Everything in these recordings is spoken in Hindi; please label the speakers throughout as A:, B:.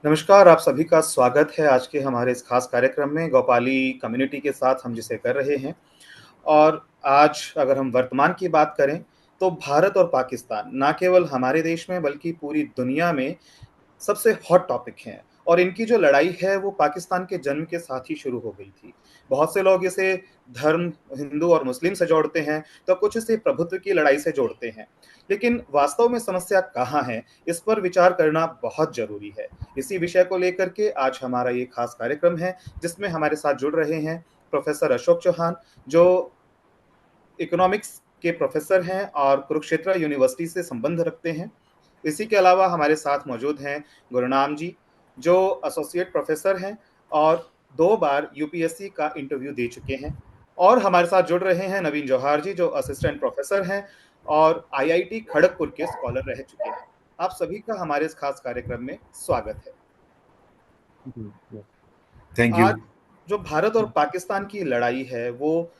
A: नमस्कार, आप सभी का स्वागत है आज के हमारे इस खास कार्यक्रम में गौपाली कम्युनिटी के साथ हम जिसे कर रहे हैं। और आज अगर हम वर्तमान की बात करें तो भारत और पाकिस्तान ना केवल हमारे देश में बल्कि पूरी दुनिया में सबसे हॉट टॉपिक हैं। और इनकी जो लड़ाई है वो पाकिस्तान के जन्म के साथ ही शुरू हो गई थी। बहुत से लोग इसे धर्म, हिंदू और मुस्लिम से जोड़ते हैं, तो कुछ इसे प्रभुत्व की लड़ाई से जोड़ते हैं। लेकिन वास्तव में समस्या कहाँ है, इस पर विचार करना बहुत जरूरी है। इसी विषय को लेकर के आज हमारा ये खास कार्यक्रम है, जिसमें हमारे साथ जुड़ रहे हैं प्रोफेसर अशोक चौहान, जो इकोनॉमिक्स के प्रोफेसर हैं और कुरुक्षेत्र यूनिवर्सिटी से संबंध रखते हैं। इसी के अलावा हमारे साथ मौजूद हैं गुरनाम जी, जो एसोसिएट प्रोफेसर हैं और 2 बार यूपीएससी का इंटरव्यू दे चुके हैं। और हमारे साथ जुड़ रहे हैं नवीन जौहर जी, जो असिस्टेंट प्रोफेसर हैं और आईआईटी खड़गपुर के स्कॉलर रह चुके हैं। आप सभी का हमारे इस खास कार्यक्रम में स्वागत है।
B: Thank you.
A: आज जो भारत और पाकिस्तान की लड़ाई है वो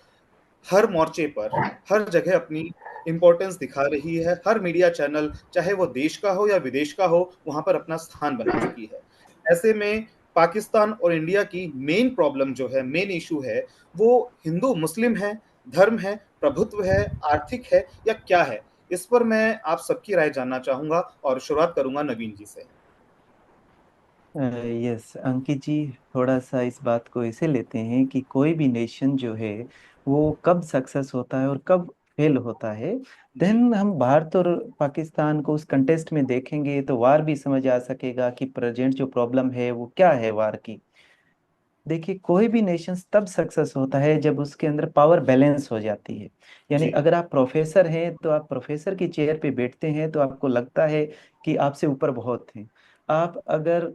A: हर मोर्चे पर, हर जगह अपनी इम्पोर्टेंस दिखा रही है। हर मीडिया चैनल, चाहे वो देश का हो या विदेश का हो, वहां पर अपना स्थान बना चुकी है। ऐसे में पाकिस्तान और इंडिया की मेन प्रॉब्लम जो है, मेन इशू है, वो हिंदू मुस्लिम है, धर्म है, प्रभुत्व है, आर्थिक है, या क्या है? इस पर मैं आप सबकी राय जानना चाहूंगा और शुरुआत करूंगा नवीन जी से।
C: यस अंकित जी, थोड़ा सा इस बात को ऐसे लेते हैं कि कोई भी नेशन जो है वो कब सक्सेस होता है और कब फेल होता है।
A: जी
C: देन हम भारत और पाकिस्तान को उस कंटेस्ट में देखेंगे तो वार भी समझ आ सकेगा कि प्रेजेंट जो प्रॉब्लम है वो क्या है वार की। देखिए, कोई भी नेशन तब सक्सेस होता है जब उसके अंदर पावर बैलेंस हो जाती है। यानी
A: जी
C: अगर आप प्रोफेसर हैं तो आप प्रोफेसर की चेयर पे बैठते हैं तो आपको लगता है कि आपसे ऊपर बहुत हैं। आप अगर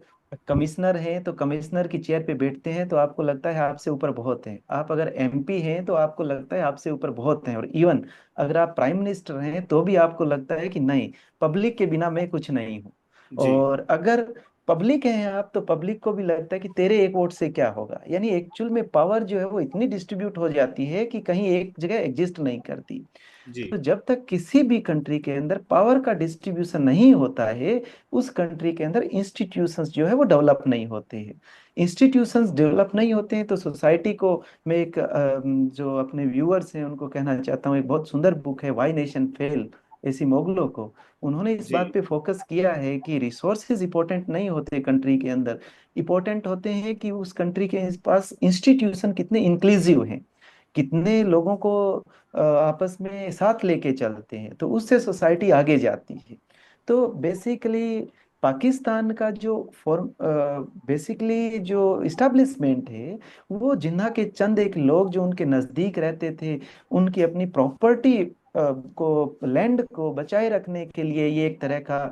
C: कमिश्नर हैं तो कमिश्नर की चेयर पे बैठते हैं तो आपको लगता है आपसे ऊपर बहुत हैं। आप अगर एमपी हैं तो आपको लगता है आपसे ऊपर बहुत हैं। और इवन अगर आप प्राइम मिनिस्टर हैं तो भी आपको लगता है कि नहीं, पब्लिक के बिना मैं कुछ नहीं हूँ।
A: जी
C: और अगर पब्लिक हैं आप तो पब्लिक को भी लगता है कि तेरे एक वोट से क्या होगा। यानी एक्चुअल में पावर जो है वो इतनी डिस्ट्रीब्यूट हो जाती है कि कहीं एक जगह एग्जिस्ट नहीं करती।
A: जी
C: तो जब तक किसी भी कंट्री के अंदर पावर का डिस्ट्रीब्यूशन नहीं होता है, उस कंट्री के अंदर इंस्टीट्यूशंस जो है वो डेवलप नहीं होते हैं। इंस्टीट्यूशंस डेवलप नहीं होते हैं तो सोसाइटी को, मैं एक जो अपने व्यूअर्स हैं उनको कहना चाहता हूँ, एक बहुत सुंदर बुक है वाई नेशन फेल, ऐसी मोगलों को। उन्होंने इस
A: जी
C: बात पे फोकस किया है कि रिसोर्सेज इंपॉर्टेंट नहीं होते कंट्री के अंदर, इंपॉर्टेंट होते हैं कि उस कंट्री के पास इंस्टीट्यूशन कितने इंक्लूसिव हैं, कितने लोगों को आपस में साथ लेके चलते हैं, तो उससे सोसाइटी आगे जाती है। तो बेसिकली पाकिस्तान का जो फॉर्म, बेसिकली जो इस्टेब्लिशमेंट है, वो जिन्ना के चंद एक लोग जो उनके नज़दीक रहते थे, उनकी अपनी प्रॉपर्टी को, लैंड को बचाए रखने के लिए ये एक तरह का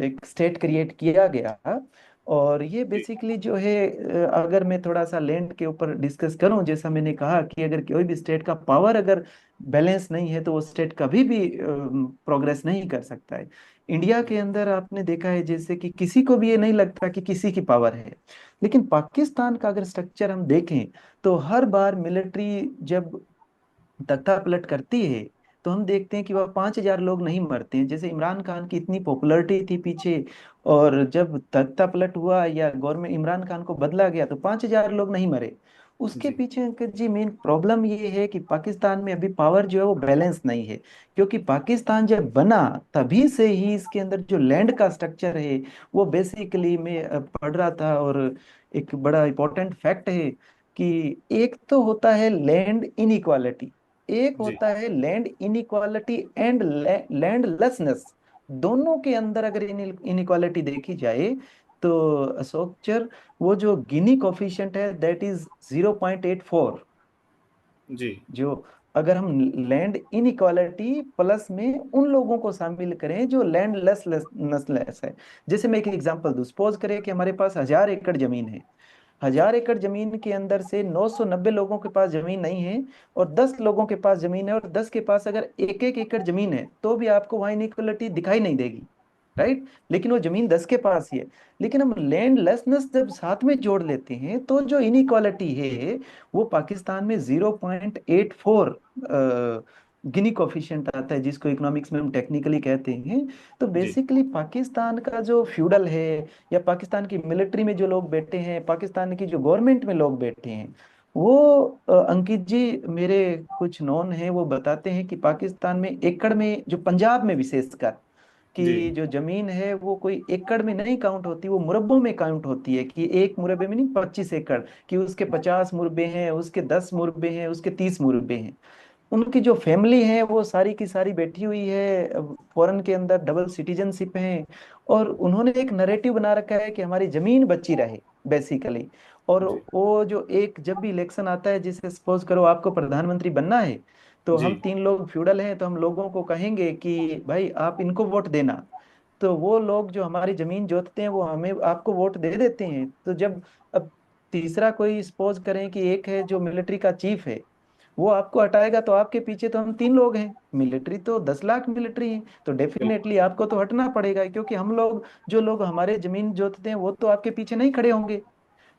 C: एक स्टेट क्रिएट किया गया। और ये
A: जी
C: बेसिकली जो है, अगर मैं थोड़ा सा लैंड के ऊपर डिस्कस करूं, जैसा मैंने कहा कि अगर कोई भी स्टेट का पावर अगर बैलेंस नहीं है तो वो स्टेट कभी भी प्रोग्रेस नहीं कर सकता है। इंडिया के अंदर आपने देखा है जैसे कि किसी को भी ये नहीं लगता कि किसी की पावर है। लेकिन पाकिस्तान का अगर स्ट्रक्चर हम देखें तो हर बार मिलिट्री जब तख्ता पलट करती है तो हम देखते हैं कि वह 5,000 लोग नहीं मरते हैं। जैसे इमरान खान की इतनी पॉपुलैरिटी थी पीछे, और जब तख्ता पलट हुआ या गवर्नमेंट इमरान खान को बदला गया तो 5,000 लोग नहीं मरे। उसके
A: जी
C: पीछे अंकित जी मेन प्रॉब्लम ये है कि पाकिस्तान में अभी पावर जो है वो बैलेंस नहीं है। क्योंकि पाकिस्तान जब बना तभी से ही इसके अंदर जो लैंड का स्ट्रक्चर है वो बेसिकली, मैं पढ़ रहा था, और एक बड़ा इंपॉर्टेंट फैक्ट है कि एक तो होता है लैंड इनइक्वालिटी, एक
A: जी
C: होता है लैंड इनइक्वालिटी एंड लैंडलेसनेस। दोनों के अंदर अगर इनइक्वालिटी देखी जाए तो अशोकचर, वो जो गिनी कोफिशिएंट है दैट इज 0.84।
A: जी
C: जो अगर हम लैंड इनइक्वालिटी प्लस में उन लोगों को शामिल करें जो लैंड लेस है। जैसे मैं एक एग्जांपल दूं, सपोज करें कि हमारे पास 1,000 एकड़ जमीन है। 1,000 एकड़ जमीन के अंदर से 990 लोगों के पास जमीन नहीं है, और 10 लोगों के पास जमीन है, और 10 के पास अगर एक एक एकड़ जमीन है तो भी आपको वहाँ इनइक्वलिटी दिखाई नहीं देगी, राइट। लेकिन वो जमीन 10 के पास ही है। लेकिन हम लैंड लेसनेस जब साथ में जोड़ लेते हैं तो जो इनइक्वालिटी है वो पाकिस्तान में 0.84 गिनी कोफिशिएंट आता है, जिसको इकोनॉमिक्स में हम टेक्निकली कहते हैं। तो
A: जी
C: बेसिकली पाकिस्तान का जो फ्यूडल है, या पाकिस्तान की मिलिट्री में जो लोग बैठे हैं, पाकिस्तान की जो गवर्नमेंट में लोग बैठे हैं, वो अंकित जी, मेरे कुछ नॉन हैं, वो बताते हैं कि पाकिस्तान में एकड़ में, जो पंजाब में विशेषकर,
A: जी
C: कि जो जमीन है वो कोई एकड़ में नहीं काउंट होती, वो मुरब्बों में काउंट होती है। कि एक मुरब्बे में नहीं, 25 एकड़, कि उसके 50 मुरब्बे हैं, उसके 10 मुरब्बे हैं, उसके 30 मुरब्बे हैं। उनकी जो फैमिली है वो सारी की सारी बैठी हुई है फॉरेन के अंदर, डबल सिटीजनशिप है। और उन्होंने एक नरेटिव बना रखा है कि हमारी जमीन बची रहे, बेसिकली। और
A: जी
C: वो जो एक, जब भी इलेक्शन आता है, जिसे सपोज करो आपको प्रधानमंत्री बनना है, तो
A: जी
C: हम 3 लोग फ्यूडल हैं, तो हम लोगों को कहेंगे कि भाई आप इनको वोट देना। तो वो लोग जो हमारी जमीन जोतते हैं, वो हमें, आपको वोट दे देते हैं। तो जब अब तीसरा कोई सपोज करें कि एक है जो मिलिट्री का चीफ है, वो आपको हटाएगा, तो आपके पीछे तो हम 3 लोग हैं, मिलिट्री तो 10 लाख मिलिट्री है, तो
A: बिल्कुल
C: डेफिनेटली आपको तो हटना पड़ेगा, क्योंकि हम लोग, जो लोग हमारे जमीन जोतते हैं, वो तो आपके पीछे नहीं खड़े होंगे।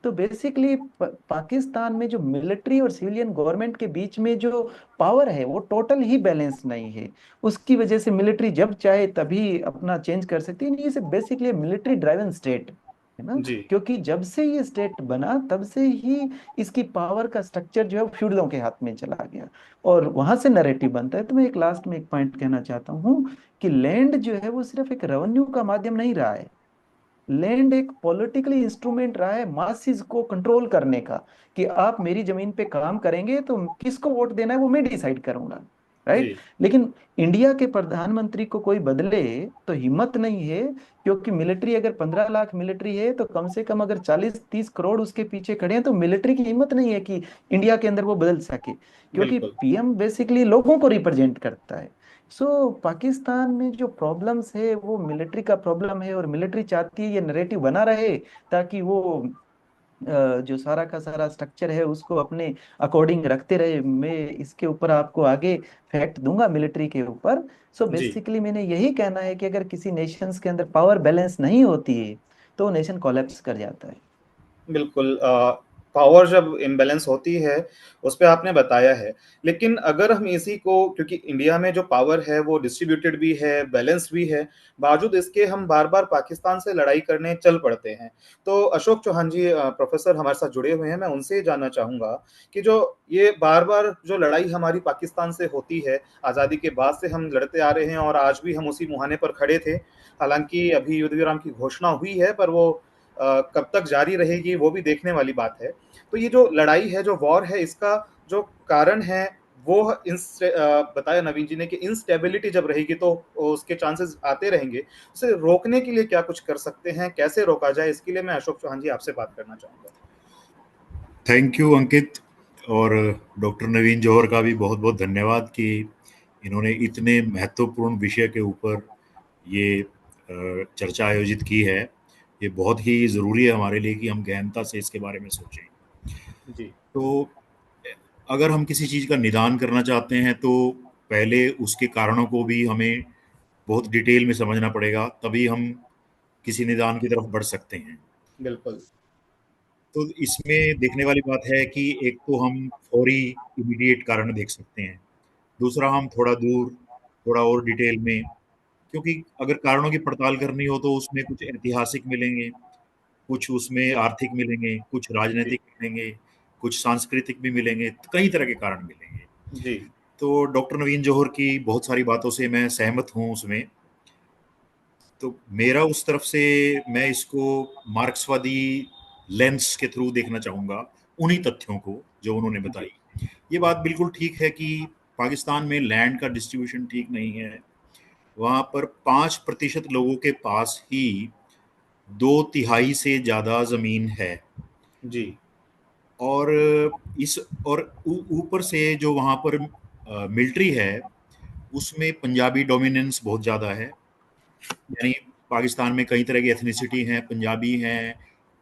C: तो बेसिकली पाकिस्तान में जो मिलिट्री और सिविलियन गवर्नमेंट के बीच में जो पावर है, वो टोटल ही बैलेंस नहीं है। उसकी वजह से मिलिट्री जब चाहे तभी अपना चेंज कर सकती है। ये से बेसिकली मिलिट्री ड्राइवन स्टेट है ना।
A: जी
C: क्योंकि जब से ये स्टेट बना, तब से ही इसकी पावर का स्ट्रक्चर जो है वो फ्यूडलों के हाथ में चला गया, और वहां से नैरेटिव बनता है। तो मैं एक लास्ट में एक पॉइंट कहना चाहता हूँ कि लैंड जो है वो सिर्फ एक रेवेन्यू का माध्यम नहीं रहा है। लैंड एक पॉलिटिकली इंस्ट्रूमेंट रहा है मासिस को कंट्रोल करने का, कि आप मेरी जमीन पे काम करेंगे तो किसको वोट देना है वो मैं डिसाइड करूंगा,
A: जी
C: राइट। लेकिन इंडिया के प्रधानमंत्री को कोई बदले तो हिम्मत नहीं है, क्योंकि मिलिट्री, अगर 15 लाख मिलिट्री है, तो कम से कम अगर 40-30 करोड़ उसके पीछे खड़े हैं, तो मिलिट्री की हिम्मत नहीं है कि इंडिया के अंदर वो बदल सके, क्योंकि
A: बिल्कुल
C: पीएम बेसिकली लोगों को रिप्रेजेंट करता है। सो पाकिस्तान में जो प्रॉब्लम्स है वो मिलिट्री का प्रॉब्लम है, और मिलिट्री चाहती है ये नैरेटिव बना रहे, ताकि वो जो सारा का सारा स्ट्रक्चर है उसको अपने अकॉर्डिंग रखते रहे। मैं इसके ऊपर आपको आगे फैक्ट दूंगा मिलिट्री के ऊपर। सो
A: जी
C: बेसिकली मैंने यही कहना है कि अगर किसी नेशंस के अंदर पावर बैलेंस नहीं होती है, तो नेशन कोलैप्स कर जाता है।
A: बिल्कुल पावर जब इम्बैलेंस होती है उस पे आपने बताया है। लेकिन अगर हम इसी को, क्योंकि इंडिया में जो पावर है वो डिस्ट्रीब्यूटेड भी है, बैलेंस भी है, बावजूद इसके हम बार बार पाकिस्तान से लड़ाई करने चल पड़ते हैं। तो अशोक चौहान जी प्रोफेसर हमारे साथ जुड़े हुए हैं, मैं उनसे जानना चाहूंगा कि जो ये बार बार जो लड़ाई हमारी पाकिस्तान से होती है, आज़ादी के बाद से हम लड़ते आ रहे हैं और आज भी हम उसी मुहाने पर खड़े थे। हालांकि अभी युद्ध विराम की घोषणा हुई है, पर वो कब तक जारी रहेगी वो भी देखने वाली बात है। तो ये जो लड़ाई है, जो वॉर है, इसका जो कारण है वो बताया नवीन जी ने कि इंस्टेबिलिटी जब रहेगी तो उसके चांसेस आते रहेंगे। उसे रोकने के लिए क्या कुछ कर सकते हैं, कैसे रोका जाए, इसके लिए मैं अशोक चौहान जी आपसे बात करना चाहूंगा।
B: थैंक यू अंकित, और डॉक्टर नवीन जौहर का भी बहुत बहुत धन्यवाद कि इन्होंने इतने महत्वपूर्ण विषय के ऊपर ये चर्चा आयोजित की है। ये बहुत ही ज़रूरी है हमारे लिए कि हम गहनता से इसके बारे में सोचें।
A: जी
B: तो अगर हम किसी चीज़ का निदान करना चाहते हैं तो पहले उसके कारणों को भी हमें बहुत डिटेल में समझना पड़ेगा, तभी हम किसी निदान की तरफ बढ़ सकते हैं।
A: बिल्कुल
B: तो इसमें देखने वाली बात है कि एक तो हम फौरी इमीडिएट कारण देख सकते हैं, दूसरा हम थोड़ा दूर, थोड़ा और डिटेल में, क्योंकि अगर कारणों की पड़ताल करनी हो तो उसमें कुछ ऐतिहासिक मिलेंगे, कुछ उसमें आर्थिक मिलेंगे, कुछ
A: जी
B: राजनीतिक मिलेंगे, कुछ सांस्कृतिक भी मिलेंगे, तो कई तरह के कारण मिलेंगे।
A: जी
B: तो डॉक्टर नवीन जौहर की बहुत सारी बातों से मैं सहमत हूँ उसमें। तो मेरा उस तरफ से, मैं इसको मार्क्सवादी लेंस के थ्रू देखना चाहूंगा, उन्हीं तथ्यों को जो उन्होंने
A: जी
B: बताई। ये बात बिल्कुल ठीक है कि पाकिस्तान में लैंड का डिस्ट्रीब्यूशन ठीक नहीं है। वहां पर 5% लोगों के पास ही 2/3 से ज्यादा जमीन है।
A: जी
B: और इस और ऊपर से जो वहां पर मिलिट्री है, उसमें पंजाबी डोमिनेंस बहुत ज्यादा है। यानी पाकिस्तान में कई तरह की एथनिसिटी हैं, पंजाबी हैं,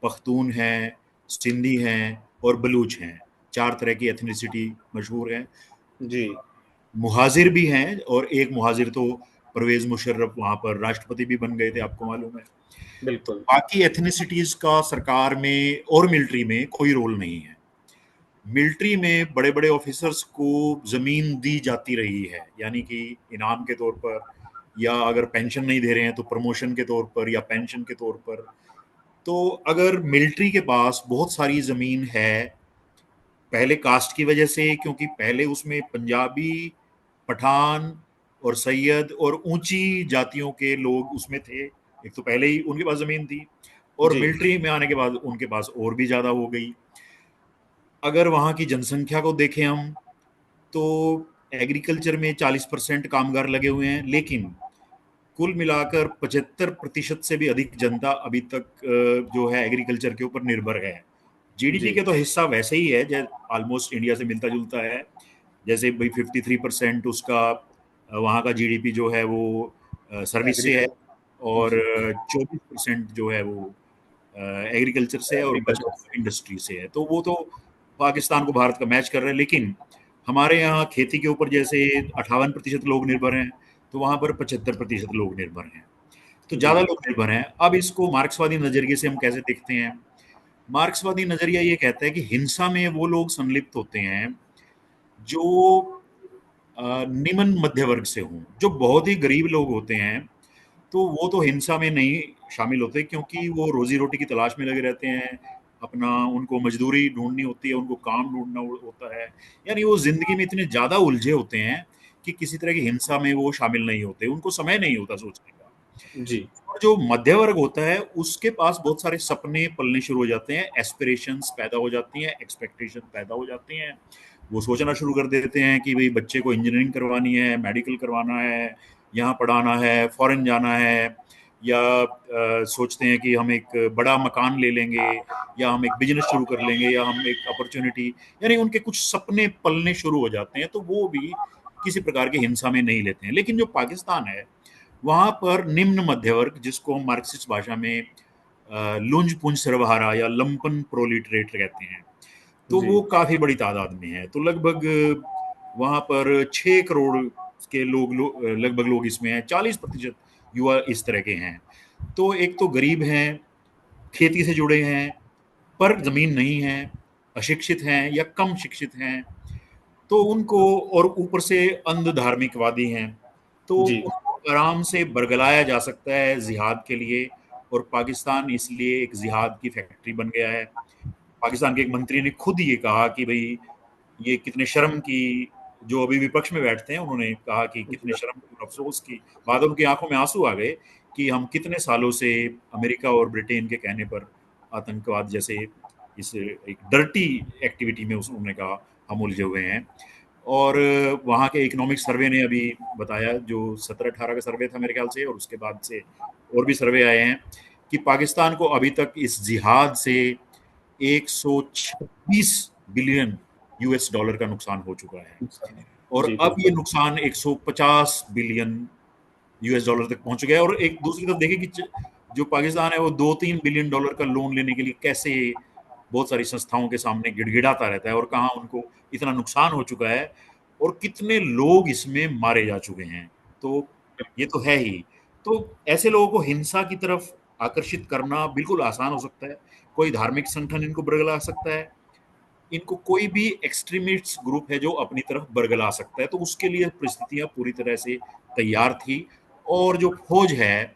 B: पख्तून हैं, सिंधी हैं और बलूच हैं। 4 तरह की एथनिसिटी मशहूर है।
A: जी
B: मुहाजिर भी हैं, और एक मुहाजिर तो परवेज मुशर्रफ वहां पर राष्ट्रपति भी बन गए थे, आपको मालूम है।
A: बिल्कुल
B: बाकी एथनिसिटीज का सरकार में और मिलिट्री में कोई रोल नहीं है। मिलिट्री में बड़े बड़े ऑफिसर्स को जमीन दी जाती रही है, यानी कि इनाम के तौर पर, या अगर पेंशन नहीं दे रहे हैं तो प्रमोशन के तौर पर या पेंशन के तौर पर। तो अगर मिलिट्री के पास बहुत सारी जमीन है, पहले कास्ट की वजह से, क्योंकि पहले उसमें पंजाबी, पठान और सैयद और ऊंची जातियों के लोग उसमें थे, एक तो पहले ही उनके पास जमीन थी, और
A: जी
B: मिलिट्री में आने के बाद उनके पास और भी ज्यादा हो गई। अगर वहाँ की जनसंख्या को देखें हम, तो एग्रीकल्चर में 40% कामगार लगे हुए हैं, लेकिन कुल मिलाकर 75% से भी अधिक जनता अभी तक जो है एग्रीकल्चर के ऊपर निर्भर है। जीडीपी
A: जी
B: के तो हिस्सा वैसे ही है, जैसे ऑलमोस्ट इंडिया से मिलता जुलता है। जैसे भाई 53% उसका वहाँ का जीडीपी जो है वो सर्विस से है,
A: एग्रीकल्चर
B: और
A: जी
B: 24% जो है वो एग्रीकल्चर से है, और बचा
A: एग्रीकल्चर
B: हुआ इंडस्ट्री से है। तो वो तो पाकिस्तान को भारत का मैच कर रहे हैं, लेकिन हमारे यहाँ खेती के ऊपर जैसे 58% लोग निर्भर हैं, तो वहाँ पर 75% लोग निर्भर हैं, तो
A: जी
B: ज़्यादा लोग निर्भर हैं। अब इसको मार्क्सवादी नज़रिए से हम कैसे देखते हैं? मार्क्सवादी नज़रिया ये कहता है कि हिंसा में वो लोग संलिप्त होते हैं जो निम्न मध्य वर्ग से हों। जो बहुत ही गरीब लोग होते हैं, तो वो तो हिंसा में नहीं शामिल होते, क्योंकि वो रोजी रोटी की तलाश में लगे रहते हैं, अपना उनको मजदूरी ढूंढनी होती है, उनको काम ढूंढना होता है, यानी वो जिंदगी में इतने ज्यादा उलझे होते हैं कि किसी तरह की हिंसा में वो शामिल नहीं होते, उनको समय नहीं होता सोचने का।
A: जी
B: और जो मध्य वर्ग होता है उसके पास बहुत सारे सपने पलने शुरू हो जाते हैं, एस्पिरेशंस पैदा हो जाती हैं, एक्सपेक्टेशन पैदा हो जाती हैं। वो सोचना शुरू कर देते हैं कि भाई बच्चे को इंजीनियरिंग करवानी है, मेडिकल करवाना है, यहाँ पढ़ाना है, फॉरेन जाना है, या सोचते हैं कि हम एक बड़ा मकान ले लेंगे, या हम एक बिजनेस शुरू कर लेंगे, या हम एक अपॉर्चुनिटी, यानी उनके कुछ सपने पलने शुरू हो जाते हैं, तो वो भी किसी प्रकार की हिंसा में नहीं लेते हैं। लेकिन जो पाकिस्तान है, वहां पर निम्न मध्य वर्ग, जिसको हम मार्क्सिस्ट भाषा में लुंज पुंज सर्वहारा या लंपन प्रोलिटरेट कहते हैं, तो
A: जी
B: वो काफी बड़ी तादाद में है। तो लगभग वहां पर 6 करोड़ के लगभग लोग इसमें हैं, 40% युवा इस तरह के हैं। तो एक तो गरीब हैं, खेती से जुड़े हैं, पर जमीन नहीं है, अशिक्षित हैं या कम शिक्षित हैं, तो उनको, और ऊपर से अंध धार्मिकवादी हैं, तो
A: जी
B: उनको आराम से बरगलाया जा सकता है जिहाद के लिए। और पाकिस्तान इसलिए एक जिहाद की फैक्ट्री बन गया है। पाकिस्तान के एक मंत्री ने खुद ये कहा कि भाई ये कितने शर्म की, जो अभी विपक्ष में बैठते हैं, उन्होंने कहा कि कितने शर्म की और अफसोस की बात, उनकी आंखों में आंसू आ गए कि हम कितने सालों से अमेरिका और ब्रिटेन के कहने पर आतंकवाद जैसे इस एक डर्टी एक्टिविटी में उन्होंने कहा हम उलझे हुए हैं। और वहाँ के इकोनॉमिक सर्वे ने अभी बताया, जो 17-18 का सर्वे था मेरे ख्याल से, और उसके बाद से और भी सर्वे आए हैं, कि पाकिस्तान को अभी तक इस जिहाद से 126 बिलियन यूएस डॉलर का नुकसान हो चुका है, और
A: जी
B: अब ये
A: बिल्कुल
B: नुकसान 150 बिलियन यूएस डॉलर तक पहुंच गया है। और एक दूसरी तरफ देखें कि जो पाकिस्तान है वो 2-3 बिलियन डॉलर का लोन लेने के लिए कैसे बहुत सारी संस्थाओं के सामने गिड़गिड़ाता रहता है, और कहाँ उनको इतना नुकसान हो चुका है, और कितने लोग इसमें मारे जा चुके हैं। तो ये तो है ही। तो ऐसे लोगों को हिंसा की तरफ आकर्षित करना बिल्कुल आसान हो सकता है। कोई धार्मिक संगठन इनको बरगला सकता है, इनको कोई भी एक्सट्रीमिस्ट ग्रुप है जो अपनी तरफ बरगला सकता है, तो उसके लिए परिस्थितियां पूरी तरह से तैयार थी। और जो फौज है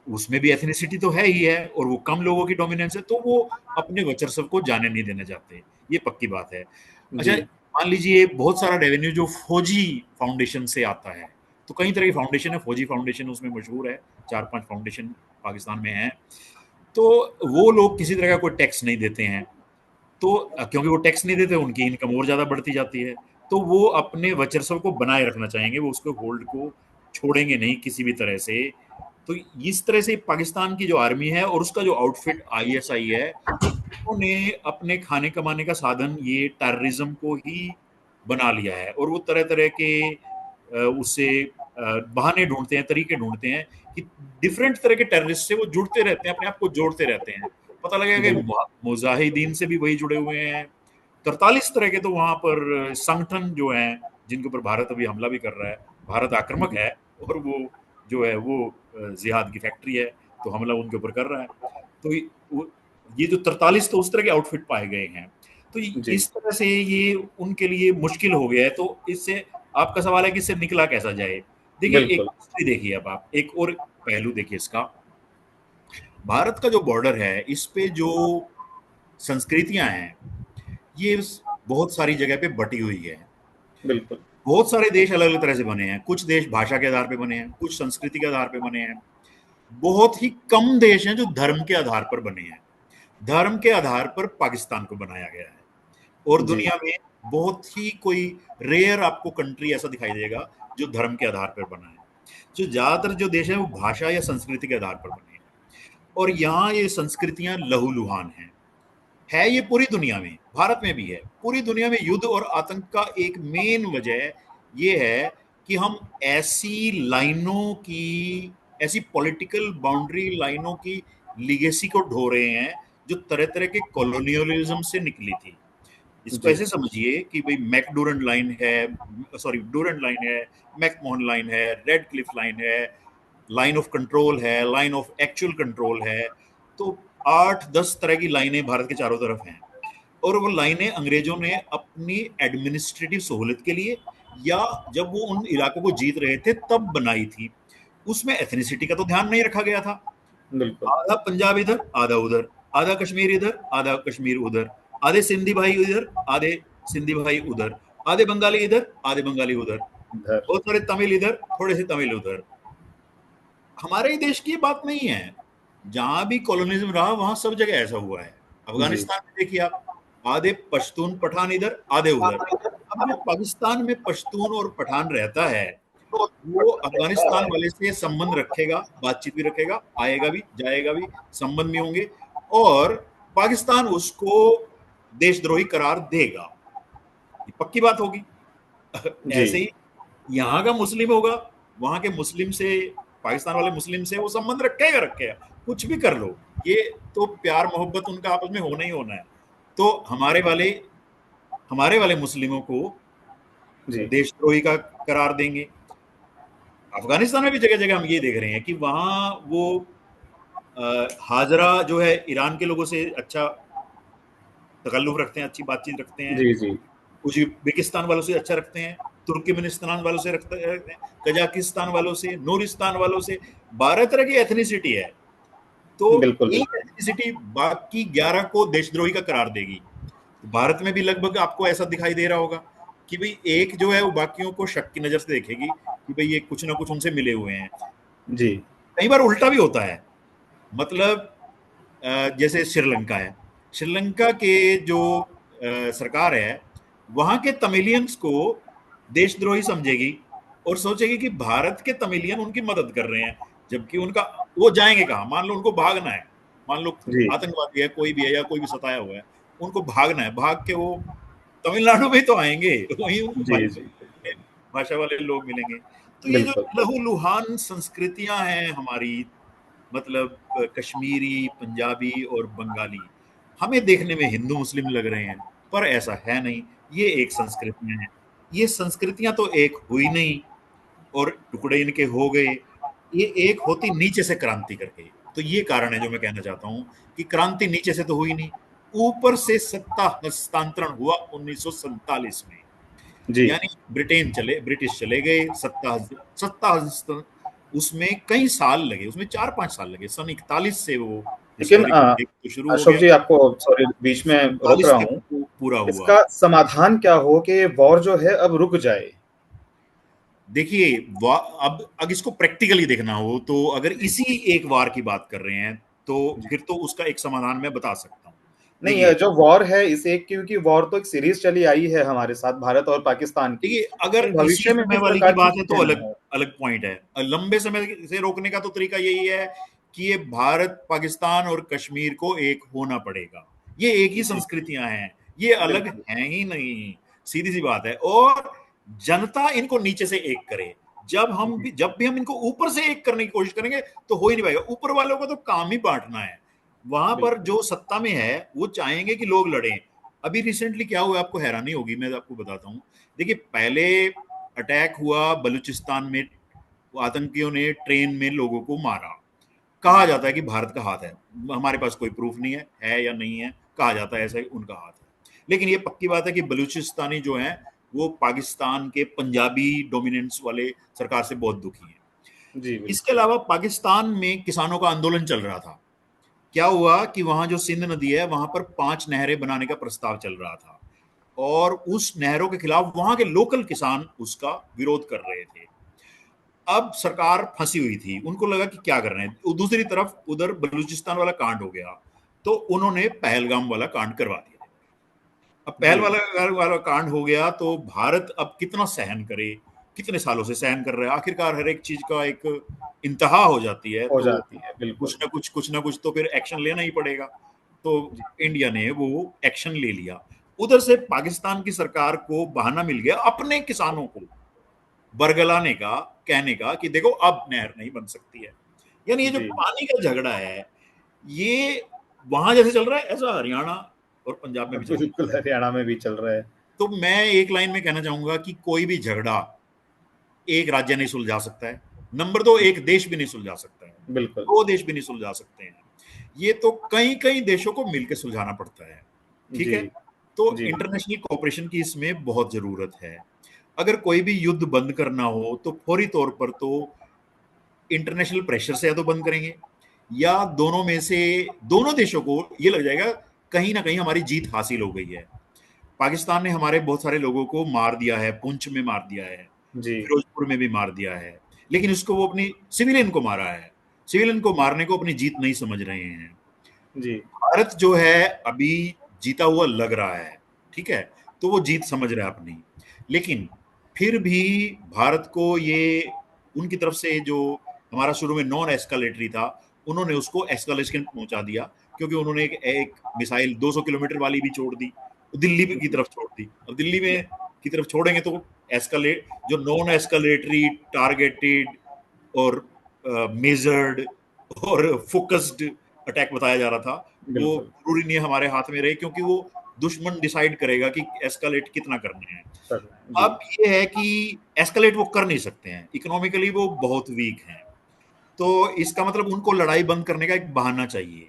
B: उसमें भी एथनिसिटी तो है ही है, और वो कम लोगों की डोमिनेंस है, तो वो अपने वर्चस्व को जाने नहीं देना चाहते, ये पक्की बात है। अच्छा,
A: जी
B: मान लीजिए बहुत सारा रेवेन्यू जो फौजी फाउंडेशन से आता है, तो कई तरह की फाउंडेशन है, फौजी फाउंडेशन उसमें मशहूर है, 4-5 फाउंडेशन पाकिस्तान में है। तो वो लोग किसी तरह का कोई टैक्स नहीं देते हैं, तो क्योंकि वो टैक्स नहीं देते, उनकी इनकम और ज्यादा बढ़ती जाती है, तो वो अपने वर्चस्व को बनाए रखना चाहेंगे, वो उसको होल्ड को छोड़ेंगे नहीं किसी भी तरह से। तो इस तरह से पाकिस्तान की जो आर्मी है और उसका जो आउटफिट आईएसआई है, उन्होंने अपने खाने कमाने का साधन ये टेररिज्म को ही बना लिया है, और वो तरह तरह के उससे बहाने ढूंढते हैं, तरीके ढूंढते हैं कि डिफरेंट तरह के टेररिस्ट से वो जुड़ते रहते हैं, अपने आप को जोड़ते रहते हैं। पता लगेगा कि
A: बिल्कुल
B: मुजाहिदीन से भी वही जुड़े हुए हैं। 43 तरह के तो वहां पर संगठन जो हैं, जिनके ऊपर भारत अभी हमला भी कर रहा है, भारत आक्रामक है, और वो जो है वो जिहाद की फैक्ट्री है, तो हमला उनके ऊपर कर रहा है। तो ये जो 43 तो उस तरह के आउटफिट पाए गए हैं। तो
A: जी
B: इस तरह से ये उनके लिए मुश्किल हो गया है। तो इससे आपका सवाल है कि इससे निकला कैसा जाए। देखिए, एक
A: बिल्कुल।
B: हिस्ट्री देखिए, अब आप एक और पहलू देखिए इसका। भारत का जो बॉर्डर है, इस पे जो संस्कृतियां हैं, ये बहुत सारी जगह पे बटी हुई है।
A: बिल्कुल।
B: बहुत सारे देश अलग अलग तरह से बने हैं। कुछ देश भाषा के आधार पे बने हैं, कुछ संस्कृति के आधार पे बने हैं। बहुत ही कम देश हैं जो धर्म के आधार पर बने हैं। धर्म के आधार पर पाकिस्तान को बनाया गया है। और
A: जी
B: दुनिया में बहुत ही कोई रेयर आपको कंट्री ऐसा दिखाई देगा जो धर्म के आधार पर बना है। जो ज्यादातर जो देश है वो भाषा या संस्कृति के आधार पर बने हैं। और यहाँ ये संस्कृतियां लहूलुहान हैं। है ये पूरी दुनिया में, भारत में भी है। पूरी दुनिया में युद्ध और आतंक का एक मेन वजह ये है कि हम ऐसी लाइनों की, ऐसी पॉलिटिकल बाउंड्री लाइनों की लीगेसी को ढो रहे हैं जो तरह तरह के कॉलोनियलिज्म से निकली थी। इसको
A: जी
B: ऐसे समझिए कि भाई मैकडूरन लाइन है, सॉरी डूरन लाइन है, मैकमोहन लाइन है, रेड क्लिफ लाइन है, लाइन ऑफ कंट्रोल है, लाइन ऑफ एक्चुअल कंट्रोल है। तो 8-10 तरह की लाइनें भारत के चारों तरफ हैं। और वो लाइनें अंग्रेजों ने अपनी एडमिनिस्ट्रेटिव सहूलियत के लिए, या जब वो उन इलाकों को जीत रहे थे तब बनाई थी। उसमें एथनिसिटी का तो ध्यान नहीं रखा गया था।
A: बिल्कुल।
B: आधा पंजाब इधर, आधा उधर, आधा कश्मीर इधर, आधा कश्मीर उधर, आधे सिंधी भाई इधर, आधे सिंधी भाई उधर, आधे बंगाली इधर, आधे बंगाली उधर,
A: इधर।
B: बहुत सारे तमिल इधर, थोड़े से तमिल उधर। हमारे ही देश की बात नहीं है। जहां भी कॉलोनिज्म रहा वहां सब जगह ऐसा हुआ है।
A: जी
B: अफगानिस्तान में देखिए आप, आधे पश्तून पठान इधर, आधे उधर। अब जो पाकिस्तान में पश्तून और पठान रहता है, वो अफगानिस्तान वाले से संबंध रखेगा, बातचीत भी रखेगा, आएगा भी, जाएगा भी, संबंध भी होंगे। और पाकिस्तान उसको देशद्रोही करार देगा, ये पक्की बात होगी।
A: जी
B: ऐसे ही यहाँ का मुस्लिम होगा, वहां के मुस्लिम से, पाकिस्तान वाले मुस्लिम से वो संबंध रखेगा रखेगा, कुछ भी कर लो। ये तो प्यार मोहब्बत उनका आपस में होना ही होना है। तो हमारे वाले मुस्लिमों को
A: जी
B: देशद्रोही का करार देंगे। अफगानिस्तान में भी जगह जगह हम ये देख रहे हैं कि वहां वो हाजरा जो है ईरान के लोगों से अच्छा तकल्लुफ रखते हैं, अच्छी बातचीत रखते हैं।
A: जी जी
B: उज्बेकिस्तान वालों से अच्छा रखते हैं, तुर्कमेनिस्तान वालों से रखते हैं, कजाकिस्तान वालों से, नूरिस्तान वालों से। 12 तरह की एथनिसिटी है। तो
A: बिल्कुल।
B: एक
A: बिल्कुल।
B: एथनिसिटी बाकी 11 को देशद्रोही का करार देगी। भारत में भी लगभग आपको ऐसा दिखाई दे रहा होगा कि भाई एक जो है वो बाकियों को शक की नजर से देखेगी कि भाई ये कुछ ना कुछ उनसे मिले हुए हैं।
A: जी
B: कई बार उल्टा भी होता है। मतलब जैसे श्रीलंका है, श्रीलंका के जो सरकार है, वहां के तमिलियंस को देशद्रोही समझेगी और सोचेगी कि भारत के तमिलियन उनकी मदद कर रहे हैं। जबकि उनका, वो जाएंगे कहाँ? मान लो उनको भागना है, मान लो
A: जी
B: आतंकवादी है कोई भी है या कोई भी सताया हुआ है, उनको भागना है, भाग के वो तमिलनाडु में तो आएंगे, वहीं उनको
A: जी जी
B: भाषा वाले लोग मिलेंगे। तो ये जो
A: बिल्कुल।
B: लहूलुहान संस्कृतियां हैं हमारी, मतलब कश्मीरी, पंजाबी और बंगाली, हमें देखने में हिंदू मुस्लिम लग रहे हैं, पर ऐसा है नहीं। ये एक संस्कृतियां हैं। ये संस्कृतियां तो एक हुई नहीं और टुकड़े इनके हो गए। ये एक होती नीचे से क्रांति करके। तो ये कारण है जो मैं कहना चाहता हूं कि क्रांति नीचे से तो हुई नहीं, ऊपर से सत्ता हस्तांतरण हुआ 1947 में।
A: जी
B: यानी ब्रिटिश चले गए, सत्ता हस्तांतरण, उसमें कई साल लगे, उसमें 4-5 साल लगे। सन 41 से वो
A: लेकिन
B: हिस्टोरिक तो शुरू हो
A: अशोक
B: गया,
A: जी, आपको सॉरी बीच में रोक
B: 47
A: रहा
B: तक
A: हूँ।
B: वो पूरा हुआ।
A: इसका समाधान क्या हो कि ये वॉर जो है अब रुक जाए?
B: देखिए, अब इसको प्रैक्टिकली देखना हो तो अगर इसी एक वार की बात कर रहे हैं तो
A: जी।
B: फिर तो उसका एक समाधान मैं बता सकता हूँ।
A: नहीं, ये
B: देखिए,
A: जो वॉर है इसे, क्योंकि वॉर तो एक सीरीज चली आई है हमारे साथ भारत और पाकिस्तान की,
B: देखिए अगर
A: लेकिन
B: इसी
A: भविष्य में भी
B: समय
A: इस
B: वाली की
A: प्रकार की
B: बात है तो
A: चीजें ना
B: अलग
A: हो।
B: अलग पॉइंट है। लंबे समय से रोकने का तो तरीका यही है कि ये भारत, पाकिस्तान और कश्मीर को एक होना पड़ेगा। ये एक ही
A: जी
B: संस्कृतियां हैं, ये अलग
A: बिल्कुल।
B: हैं ही नहीं। सीधी सी बात है। और जनता इनको नीचे से एक करे।
A: जी
B: जब भी हम इनको ऊपर से एक करने की कोशिश करेंगे तो हो ही नहीं पाएगा। ऊपर वालों को तो काम ही बांटना है। वहां पर
A: बिल्कुल।
B: जो सत्ता में है वो चाहेंगे कि लोग लड़ें। अभी रिसेंटली क्या हुआ आपको हैरानी होगी, मैं आपको बताता हूँ। देखिए, पहले अटैक हुआ बलूचिस्तान में, आतंकियों ने ट्रेन में लोगों को मारा। कहा जाता है कि भारत का हाथ है। हमारे पास कोई प्रूफ नहीं है या नहीं है, कहा जाता है ऐसा ही उनका हाथ है। लेकिन ये पक्की बात है कि बलूचिस्तानी जो हैं वो पाकिस्तान के पंजाबी डोमिनेंस वाले सरकार से बहुत दुखी हैं।
A: जी बिल्कुल।
B: इसके अलावा पाकिस्तान में किसानों का आंदोलन चल रहा था। क्या हुआ कि वहां जो सिंध नदी है वहां पर 5 नहरें बनाने का प्रस्ताव चल रहा था और उस नहरों के खिलाफ वहां के लोकल किसान उसका विरोध कर रहे थे। अब सरकार फंसी हुई थी, उनको लगा कि क्या कर रहे हैं। दूसरी तरफ उधर बलूचिस्तान वाला कांड हो गया तो उन्होंने पहलगाम वाला कांड करवा दिया। अब
A: जी
B: वाला कांड हो गया तो भारत अब कितना सहन करे, कितने सालों से सहन कर रहे हैं। आखिरकार हर एक चीज का एक इंतहा हो जाती है
A: हो
B: तो
A: जाती है, बिल्कुल।
B: कुछ ना कुछ तो फिर एक्शन लेना ही पड़ेगा। तो
A: जी
B: इंडिया ने वो एक्शन ले लिया। उधर से पाकिस्तान की सरकार को बहाना मिल गया अपने किसानों को बरगलाने का, कहने का कि देखो अब नहर नहीं बन सकती है। यानी ये जो
A: जी
B: पानी का झगड़ा है ये वहां जैसे चल रहा है ऐसा हरियाणा और पंजाब में भी चल रहा है।
A: बिल्कुल, हरियाणा में भी चल रहा है।
B: तो मैं एक लाइन में कहना चाहूंगा कि कोई भी झगड़ा एक राज्य नहीं सुलझा सकता है। नंबर 2, एक देश भी नहीं सुलझा सकता है।
A: बिल्कुल।
B: 2 देश भी नहीं सुलझा सकते हैं। ये तो कई कई देशों को मिलकर सुलझाना पड़ता है। ठीक
A: जी
B: है। तो
A: जी
B: इंटरनेशनल कोऑपरेशन की इसमें बहुत जरूरत है। अगर कोई भी युद्ध बंद करना हो तो फौरी तौर पर तो इंटरनेशनल प्रेशर से या तो बंद करेंगे या दोनों में से दोनों देशों को ये लग जाएगा कहीं ना कहीं हमारी जीत हासिल हो गई है। पाकिस्तान ने हमारे बहुत सारे लोगों को मार दिया है, पुंछ में मार दिया है,
A: जी
B: फिरोजपुर में भी मार दिया है, लेकिन उसको वो अपनी सिविलियन को मारा है। सिविलियन को मारने को अपनी जीत नहीं समझ रहे हैं।
A: जी
B: भारत जो है अभी जीता हुआ लग रहा है, ठीक है, तो वो जीत समझ रहा है अपनी। लेकिन फिर भी भारत को ये उनकी तरफ से जो हमारा शुरू में नॉन एस्कालेटरी था उन्होंने उसको एस्कालेशन पहुंचा दिया, क्योंकि उन्होंने एक मिसाइल 200 किलोमीटर वाली भी छोड़ दी, दिल्ली की तरफ छोड़ दी। अब दिल्ली में की तरफ छोड़ेंगे तो एस्कालेट जो नॉन एस्कालेटरी टारगेटेड और मेजर्ड और फोकस्ड अटैक बताया जा रहा था वो
A: बिल्कुल।
B: जरूरी नहीं है हमारे हाथ में रहे, क्योंकि वो दुश्मन डिसाइड करेगा कि एस्कालेट कितना करना है।
A: कर रहे हैं। जी
B: अब ये है कि एस्केलेट वो कर नहीं सकते हैं, इकोनॉमिकली वो बहुत वीक हैं। तो इसका मतलब उनको लड़ाई बंद करने का एक बहाना चाहिए।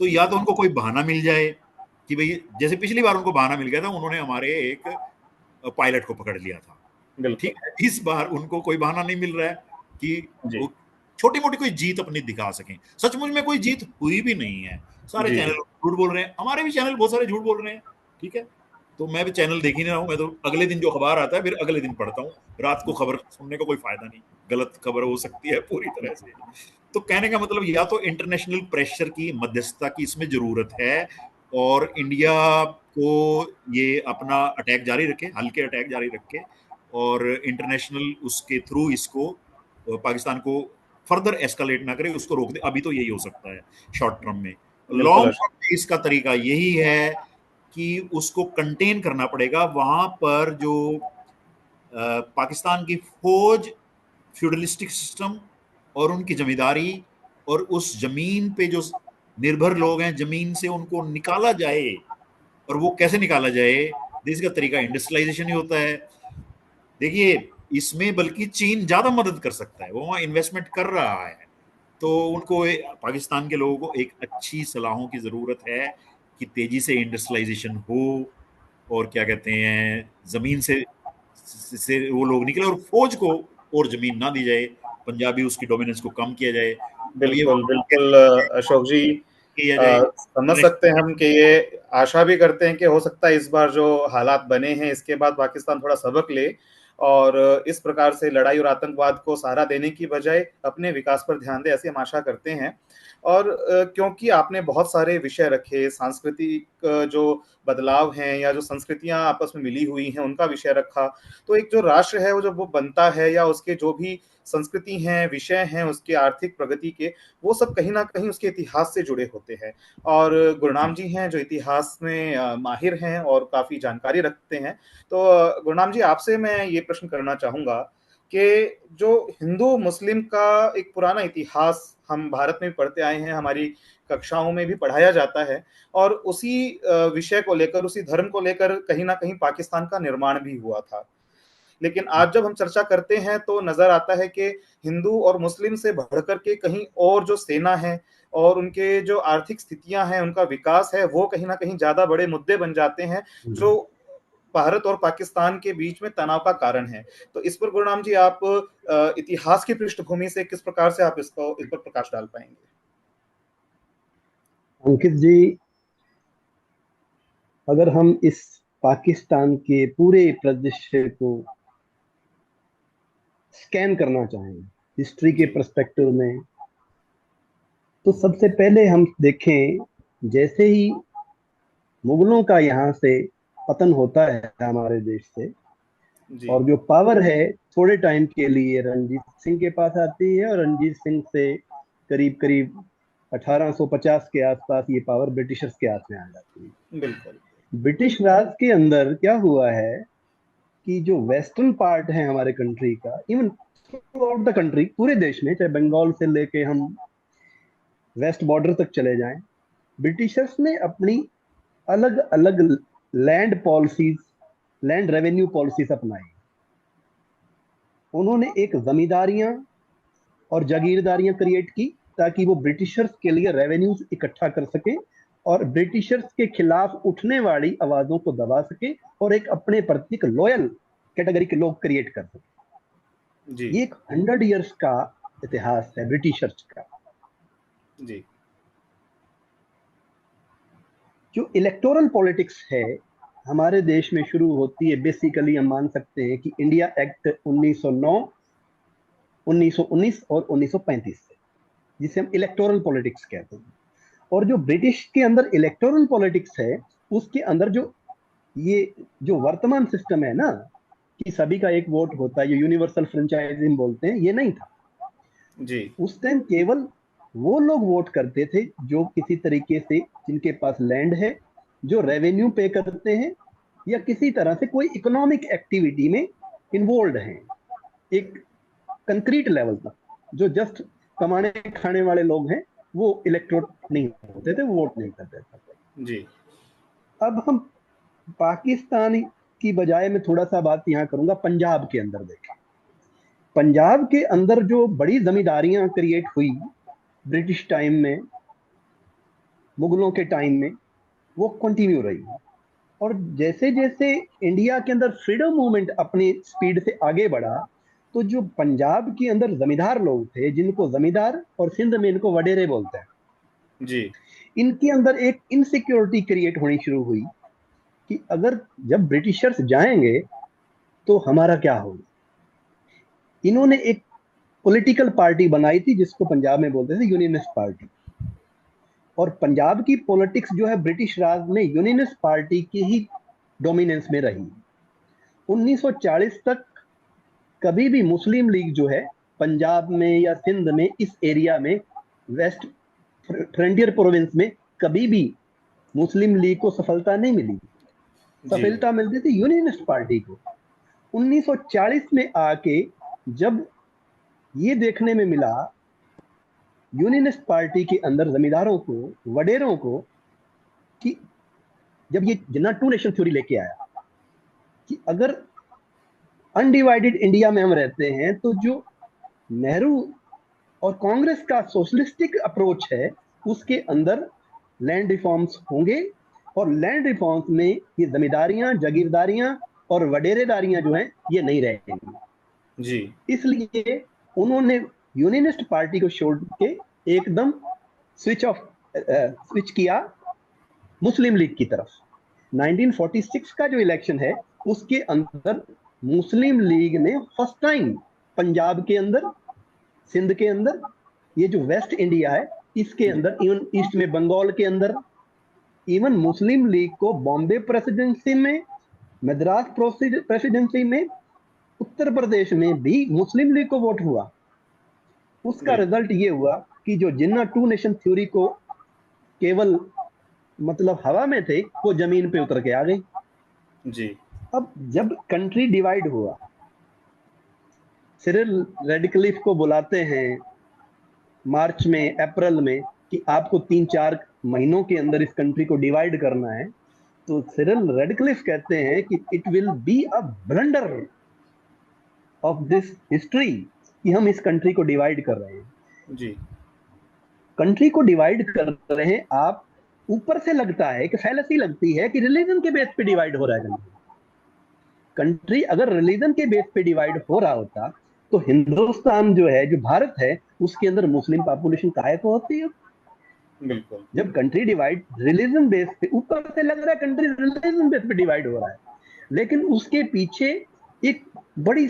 B: तो या तो उनको कोई बहाना मिल जाए कि भाई जैसे पिछली बार उनको बहाना मिल गया था, उन्होंने हमारे एक पायलट को पकड़ लिया था।
A: बिल्कुल।
B: ठीक है, इस बार उनको कोई बहाना नहीं मिल रहा है कि
A: जी
B: वो छोटी मोटी कोई जीत अपनी दिखा सकें। सचमुच में कोई जीत हुई भी नहीं है, सारे
A: जी
B: चैनल
A: जी
B: झूठ बोल रहे हैं, हमारे भी चैनल बहुत सारे झूठ बोल रहे हैं। ठीक है, तो मैं भी चैनल देख ही नहीं रहा हूँ। मैं तो अगले दिन जो अखबार आता है फिर अगले दिन पढ़ता हूँ। रात को खबर सुनने का कोई फायदा नहीं, गलत खबर हो सकती है पूरी तरह से। तो कहने का मतलब या तो इंटरनेशनल प्रेशर की, मध्यस्थता की इसमें जरूरत है और इंडिया को ये अपना अटैक जारी रखे, हल्के अटैक जारी रखे और इंटरनेशनल उसके थ्रू इसको पाकिस्तान को फर्दर एस्केलेट ना करे, उसको रोक दे। अभी तो यही हो सकता है शॉर्ट टर्म में।
A: बिल्कुल
B: लॉन्ग टर्म में इसका तरीका यही है कि उसको कंटेन करना पड़ेगा। वहां पर जो पाकिस्तान की फौज, फ्यूडलिस्टिक सिस्टम और उनकी जमींदारी और उस जमीन पे जो निर्भर लोग हैं, जमीन से उनको निकाला जाए। और वो कैसे निकाला जाए, देश का तरीका इंडस्ट्रियलाइजेशन ही होता है। देखिए, इसमें बल्कि चीन ज्यादा मदद कर सकता है, वो वहां इन्वेस्टमेंट कर रहा है। तो उनको पाकिस्तान के लोगों को एक अच्छी सलाहों की जरूरत है कि तेजी से इंडस्ट्रियलाइजेशन हो और क्या कहते हैं जमीन से वो लोग निकले और फौज को और जमीन ना दी जाए, पंजाबी उसकी डोमिनेंस को कम किया जाए। अब ये
A: बिल्कुल बिल्कुल। अशोक जी,
B: किया जाए
A: समझ सकते हैं हम कि ये आशा भी करते हैं कि हो सकता है इस बार जो हालात बने हैं इसके बाद पाकिस्तान थोड़ा सबक ले और इस प्रकार से लड़ाई और आतंकवाद को सहारा देने की बजाय अपने विकास पर ध्यान दे, ऐसी हम आशा करते हैं। और क्योंकि आपने बहुत सारे विषय रखे, सांस्कृतिक जो बदलाव हैं या जो संस्कृतियां आपस में मिली हुई हैं उनका विषय रखा, तो एक जो राष्ट्र है वो जब वो बनता है या उसके जो भी संस्कृति हैं, विषय हैं उसकी आर्थिक प्रगति के, वो सब कहीं ना कहीं उसके इतिहास से जुड़े होते हैं। और गुरनाम जी हैं जो इतिहास में माहिर हैं और काफी जानकारी रखते हैं। तो गुरनाम जी, आपसे मैं ये प्रश्न करना चाहूंगा कि जो हिंदू मुस्लिम का एक पुराना इतिहास हम भारत में भी पढ़ते आए हैं, हमारी कक्षाओं में भी पढ़ाया जाता है, और उसी विषय को लेकर, उसी धर्म को लेकर कहीं ना कहीं पाकिस्तान का निर्माण भी हुआ था। लेकिन आज जब हम चर्चा करते हैं तो नजर आता है कि हिंदू और मुस्लिम से बढ़कर के कहीं और जो सेना है और उनके जो आर्थिक स्थितियां हैं, उनका विकास है, वो कहीं ना कहीं ज्यादा बड़े मुद्दे बन जाते हैं जो भारत और पाकिस्तान के बीच में तनाव का कारण है। तो इस पर गुरुनाम जी, आप इतिहास की पृष्ठभूमि से किस प्रकार से आप इस पर प्रकाश डाल पाएंगे?
D: अंकित जी, अगर हम इस पाकिस्तान के पूरे परिदृश्य को स्कैन करना चाहें हिस्ट्री के
A: जी
D: पर्सपेक्टिव में, तो सबसे पहले हम देखें, जैसे ही मुगलों का यहाँ से पतन होता है हमारे देश से,
A: जी
D: और जो पावर है थोड़े टाइम के लिए रंजीत सिंह के पास आती है, और रंजीत सिंह से करीब करीब 1850 के आसपास ये पावर ब्रिटिशर्स के हाथ में आ जाती है।
A: बिल्कुल।
D: ब्रिटिश राज के अंदर क्या हुआ है कि जो वेस्टर्न पार्ट है हमारे कंट्री का, even through out the country, पूरे देश में, चाहे बंगाल से लेके हम वेस्ट बॉर्डर तक चले जाएं, ब्रिटिशर्स ने अपनी अलग अलग land policies, land revenue policies अपनाई। उन्होंने एक जमींदारियां और जागीरदारियां क्रिएट की ताकि वो ब्रिटिशर्स के लिए रेवेन्यूज इकट्ठा कर सके और ब्रिटिशर्स के खिलाफ उठने वाली आवाजों को दबा सके और एक अपने प्रति एक लॉयल कैटेगरी के लोग क्रिएट कर सके।
A: जी
D: ये एक 100 ईयर्स का इतिहास है ब्रिटिशर्स का।
A: जी
D: जो इलेक्टोरल पॉलिटिक्स है हमारे देश में शुरू होती है, बेसिकली हम मान सकते हैं कि इंडिया एक्ट 1909, 1919 और 1935 से, जिसे हम इलेक्टोरल पॉलिटिक्स कहते हैं। और जो ब्रिटिश के अंदर इलेक्टोरल पॉलिटिक्स है, उसके अंदर जो ये जो वर्तमान सिस्टम है ना, कि सभी का एक वोट होता है, ये यूनिवर्सल फ्रेंचाइजिंग बोलते हैं, ये नहीं था।
A: जी
D: उस टाइम केवल वो लोग वोट करते थे जो किसी तरीके से, जिनके पास लैंड है, जो रेवेन्यू पे करते हैं, या किसी तरह से कोई इकोनॉमिक एक्टिविटी में इन्वॉल्व हैं, एक कंक्रीट लेवल तक। जो जस्ट कमाने खाने वाले लोग हैं वो इलेक्टोरेट नहीं होते थे, वो वोट नहीं करते थे।
A: जी
D: अब हम पाकिस्तान की बजाय मैं थोड़ा सा बात यहाँ करूंगा पंजाब के अंदर। देखें, पंजाब के अंदर जो बड़ी जमींदारियां क्रिएट हुई ब्रिटिश टाइम में, मुगलों के टाइम में, वो कंटिन्यू रही। और जैसे जैसे इंडिया के अंदर फ्रीडम मूवमेंट अपनी स्पीड से आगे बढ़ा, तो जो पंजाब के अंदर जमींदार लोग थे, जिनको जमींदार और सिंध में इनको वडेरे बोलते हैं,
A: जी
D: इनके अंदर एक इनसिक्योरिटी क्रिएट होनी शुरू हुई कि अगर जब ब्रिटिशर्स जाएंगे तो हमारा क्या होगा। इन्होंने एक पॉलिटिकल पार्टी बनाई थी जिसको पंजाब में बोलते थे यूनियनिस्ट पार्टी। और पंजाब की पॉलिटिक्स जो है ब्रिटिश राज में यूनियनिस्ट पार्टी की ही डोमिनेंस में रही। 1940 तक कभी भी मुस्लिम लीग जो है पंजाब में या सिंध में, इस एरिया में, वेस्ट फ्रंटियर प्रोविंस में, कभी भी मुस्लिम लीग को सफलता नहीं मिली।
A: जी
D: सफलता मिलती थी यूनियनिस्ट पार्टी को। 1940 में आके जब ये देखने में मिला यूनियनिस्ट पार्टी के अंदर जमींदारों को, वडेरों को, कि जब ये जिन्ना टू नेशन थ्योरी लेके आया कि अगर अनडिवाइडेड इंडिया में हम रहते हैं तो जो नेहरू और कांग्रेस का सोशलिस्टिक अप्रोच है उसके अंदर लैंड रिफॉर्म्स होंगे, और लैंड रिफॉर्म्स में ये जमींदारियां, जागीरदारियां और वडेरेदारियां जो हैं ये नहीं रहेंगी।
A: जी
D: इसलिए उन्होंने यूनियनिस्ट पार्टी को छोड़ के एकदम स्विच किया मुस्लिम लीग की तरफ। 1946 का जो इलेक्शन है उसके अंदर मुस्लिम लीग ने फर्स्ट टाइम पंजाब के अंदर, सिंध के अंदर, ये जो वेस्ट इंडिया है इसके अंदर, इवन ईस्ट में बंगाल के अंदर, इवन मुस्लिम लीग को बॉम्बे प्रेसिडेंसी में, मद्रास प्रेसिडेंसी में, उत्तर प्रदेश में भी मुस्लिम लीग को वोट हुआ। उसका रिजल्ट ये हुआ कि जो जिन्ना टू नेशन थ्योरी को केवल मतलब हवा में थे, वो जमीन पे उतर के आ गई।
A: जी
D: अब जब कंट्री डिवाइड हुआ, सिरिल रेडक्लिफ को बुलाते हैं मार्च में, अप्रैल में, कि आपको 3-4 महीनों के अंदर इस कंट्री को डिवाइड करना है, तो सिरिल रेडक्लिफ कहते हैं कि it will be a blunder of this history कि हम इस कंट्री को डिवाइड कर रहे हैं।
A: जी
D: कंट्री को डिवाइड कर रहे हैं आप। ऊपर से लगता है कि फैलेसी लगती है कि रिलीजन के बेस पे डिवाइड हो रहा है कंट्री। अगर रिलीजन के बेस पे डिवाइड हो रहा होता तो हिंदुस्तान जो है, जो भारत है, उसके अंदर मुस्लिम पॉपुलेशन काहे को होती है?
A: बिल्कुल।
D: जब कंट्री डिवाइड रिलीजन बेस पे, ऊपर से लग रहा है कंट्री रिलीजन बेस पे डिवाइड हो रहा है, लेकिन उसके पीछे एक बड़ी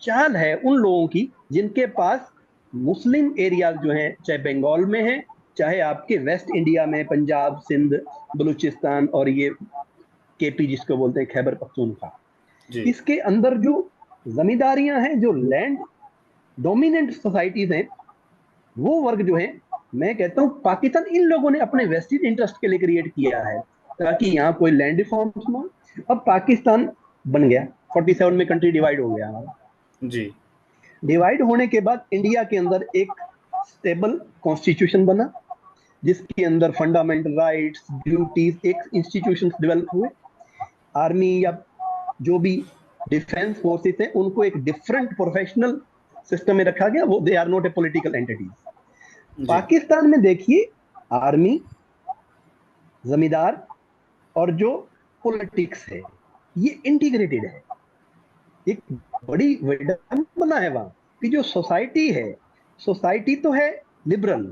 D: चाल है उन लोगों की जिनके पास मुस्लिम एरिया जो है, चाहे बंगाल में है, चाहे आपके वेस्ट इंडिया में पंजाब, सिंध, बलूचिस्तान और ये केपी जिसको बोलते हैं खैबर पख्तूनख्वा,
A: जी।
D: इसके अंदर जो जमींदारियां हैं, जो लैंड डोमिनेंट सोसाइटीज हैं, वो वर्ग जो है, मैं कहता हूं पाकिस्तान इन लोगों ने अपने वेस्टेड इंटरेस्ट के लिए क्रिएट किया है ताकि यहाँ कोई लैंड रिफॉर्म्स ना हो। अब पाकिस्तान बन गया, 47 में कंट्री डिवाइड हो गया हमारा।
A: जी।
D: डिवाइड होने के बाद इंडिया के अंदर एक स्टेबल कॉन्स्टिट्यूशन बना जिसके अंदर फंडामेंटल राइट्स, ड्यूटीज, एक इंस्टीट्यूशन डेवलप हुए। आर्मी या जो भी डिफेंस फोर्सेस हैं उनको एक डिफरेंट प्रोफेशनल सिस्टम में रखा गया, वो they are not a political entities.
A: जी।
D: पाकिस्तान में देखिए, आर्मी, जमींदार और जो पॉलिटिक्स है ये इंटीग्रेटेड है। एक बड़ी विडंबना है वहां कि जो सोसाइटी है, सोसाइटी तो है लिबरल,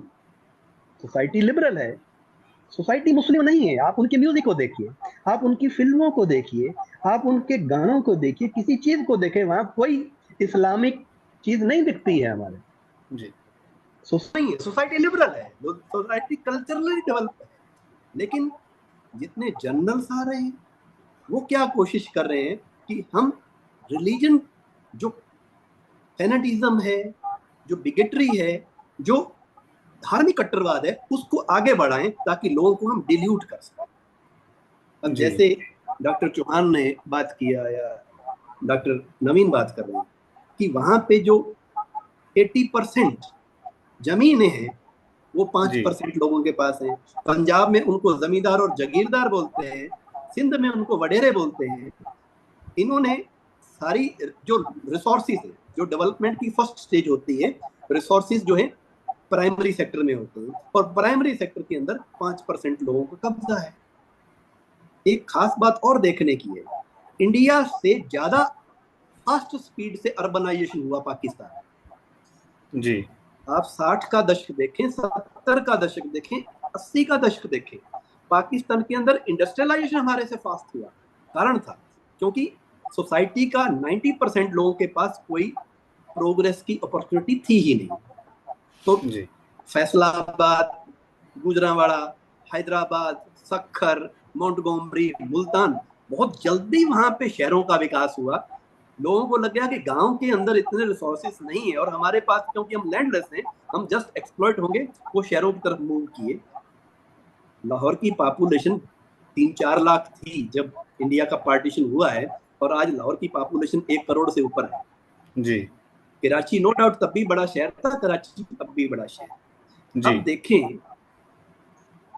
D: सोसाइटी लिबरल है, सोसाइटी मुस्लिम नहीं है। आप उनके म्यूजिक को देखिए, आप उनकी फिल्मों को देखिए, आप उनके गानों को देखिए, किसी चीज को देखें, वहां कोई इस्लामिक चीज नहीं दिखती है हमारे।
A: जी।
D: सोसाइटी लिबरल है, सोसाइटी कल्चरली डेवलप है। लेकिन जितने जर्नल्स आ रहे हैं वो क्या कोशिश कर रहे हैं कि हम रिलीजन, जो फैनेटिज्म है, जो बिगेटरी है, जो धार्मिक कट्टरवाद है, उसको आगे बढ़ाएं ताकि लोगों को हम डिल्यूट कर सकें। अब जैसे डॉक्टर चौहान ने बात किया या डॉक्टर नवीन बात कर रहे हैं कि वहां पे जो 80% जमीनें हैं वो 5% लोगों के पास है। पंजाब में उनको जमींदार और जागीरदार बोलते हैं, सिंध में उनको वडेरे बोलते हैं। इन्होंने सारी जो रिसोर्सेज है, जो डेवलपमेंट की फर्स्ट स्टेज होती है, रिसोर्सेज जो है प्राइमरी सेक्टर में होते हैं और प्राइमरी सेक्टर के अंदर 5% लोगों का कब्जा है। एक खास बात और देखने की है, इंडिया से ज्यादा फास्ट स्पीड से अर्बनाइजेशन हुआ पाकिस्तान।
A: जी।
D: आप 60 का दशक देखें, 70 का दशक देखें, 80 का दशक देखें, पाकिस्तान के अंदर इंडस्ट्रियलाइजेशन हमारे से फास्ट हुआ। कारण था क्योंकि सोसाइटी का 90% लोगों के पास कोई प्रोग्रेस की अपॉर्चुनिटी थी ही नहीं। तो फैसलाबाद, गुजरांवाला, हैदराबाद, सक्खर, मोंटगोमरी, मुल्तान, बहुत जल्दी वहां पे शहरों का विकास हुआ। लोगों को लग गया कि गांव के अंदर इतने रिसोर्सेस नहीं है और हमारे पास, क्योंकि हम लैंडलेस हैं, हम जस्ट एक्सप्लॉइट होंगे, वो शहरों की तरफ मूव किए। लाहौर की पॉपुलेशन 3-4 लाख थी जब इंडिया का पार्टीशन हुआ है और आज लाहौर की पॉपुलेशन 1 करोड़ से ऊपर है।
A: जी।
D: कराची नो डाउट तब भी बड़ा शहर था, कराची तब भी बड़ा शहर। अब देखें,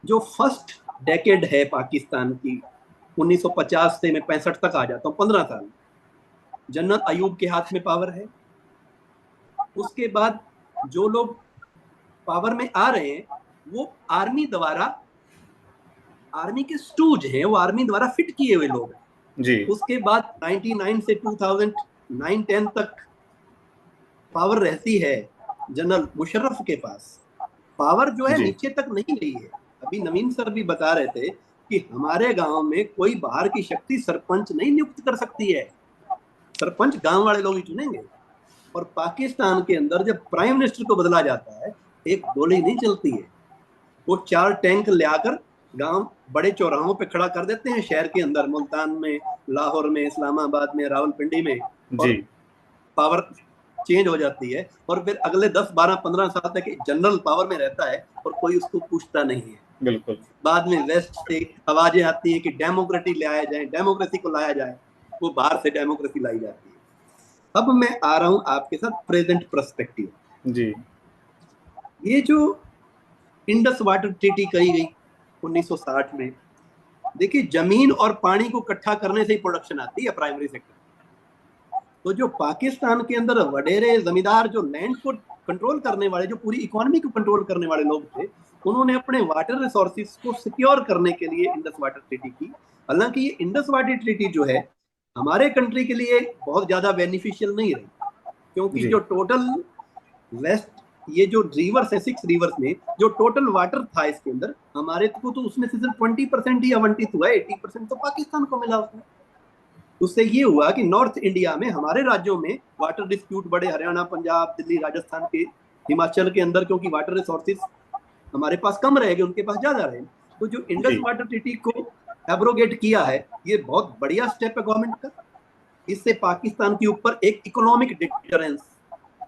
D: जो फर्स्ट डेकेड है पाकिस्तान की, 1950 से मैं 65 तक आ जाता हूँ, 15 साल, जनरल अयूब के हाथ में पावर है। उसके बाद जो लोग पावर में आ रहे हैं वो आर्मी द्वारा, आर्मी के स्टूज हैं, वो आर्मी द्वारा फिट किए हुए लोग हैं।
A: जी।
D: उसके बाद 99 से 2009-10 तक पावर रहती है जनरल मुशर्रफ के पास। पावर जो है नीचे तक नहीं गई है। अभी नवीन सर भी बता रहे थे कि हमारे गांव में कोई बाहर की शक्ति सरपंच नहीं नियुक्त कर सकती है, सरपंच गांव वाले लोग ही चुनेंगे। और पाकिस्तान के अंदर जब प्राइम मिनिस्टर को बदला जाता है, एक गोली नहीं चलती है, वो 4 टैंक ले आकर गांव बड़े चौराहों पे खड़ा कर देते हैं शहर के अंदर, मुल्तान में, लाहौर में, इस्लामाबाद में, रावलपिंडी में, और पावर चेंज हो जाती है। और फिर अगले 10, 12, 15 साल तक जनरल पावर में रहता है और कोई उसको पूछता नहीं है।
A: बिल्कुल।
D: बाद में वेस्ट से आवाजें आती हैं कि डेमोक्रेसी लाया जाए, डेमोक्रेसी को लाया जाए, वो बाहर से डेमोक्रेसी लाई जाती है। अब मैं आ रहा हूं आपके साथ प्रेजेंट पर्सपेक्टिव।
A: जी।
D: ये जो इंडस वाटर ट्रीटी करी गई 1960 में, देखिए जमीन और पानी को इकट्ठा करने से ही प्रोडक्शन आती है प्राइमरी सेक्टर। तो जो पाकिस्तान के अंदर वडेरे जमींदार जो लैंड को कंट्रोल करने वाले, जो पूरी इकोनॉमी को कंट्रोल करने वाले लोग थे, उन्होंने अपने वाटर रिसोर्सेज को सिक्योर करने के लिए इंडस वाटर ट्रीटी की। हालांकि ये इंडस वाटर ट्रीटी जो है हमारे कंट्री के लिए बहुत ज्यादा बेनिफिशियल नहीं रही, क्योंकि जो टोटल वेस्ट, ये जो रिवर्स है 6 रिवर्स में जो टोटल वाटर था इसके अंदर, हमारे को तो उसमें से सिर्फ 20% ही आवंटित हुआ, 80% तो पाकिस्तान को मिला उसमें। उससे ये हुआ कि नॉर्थ इंडिया में हमारे राज्यों में वाटर डिस्प्यूट बड़े, हरियाणा, पंजाब, दिल्ली, राजस्थान के, हिमाचल के अंदर, क्योंकि वाटर रिसोर्सेज हमारे पास कम रहेंगे, उनके पास ज्यादा रहे। तो जो इंडस वाटर ट्रीटी को एब्रोगेट किया है, ये बहुत बढ़िया स्टेप है गवर्नमेंट का। इससे पाकिस्तान के ऊपर एक इकोनॉमिक डिटरेंस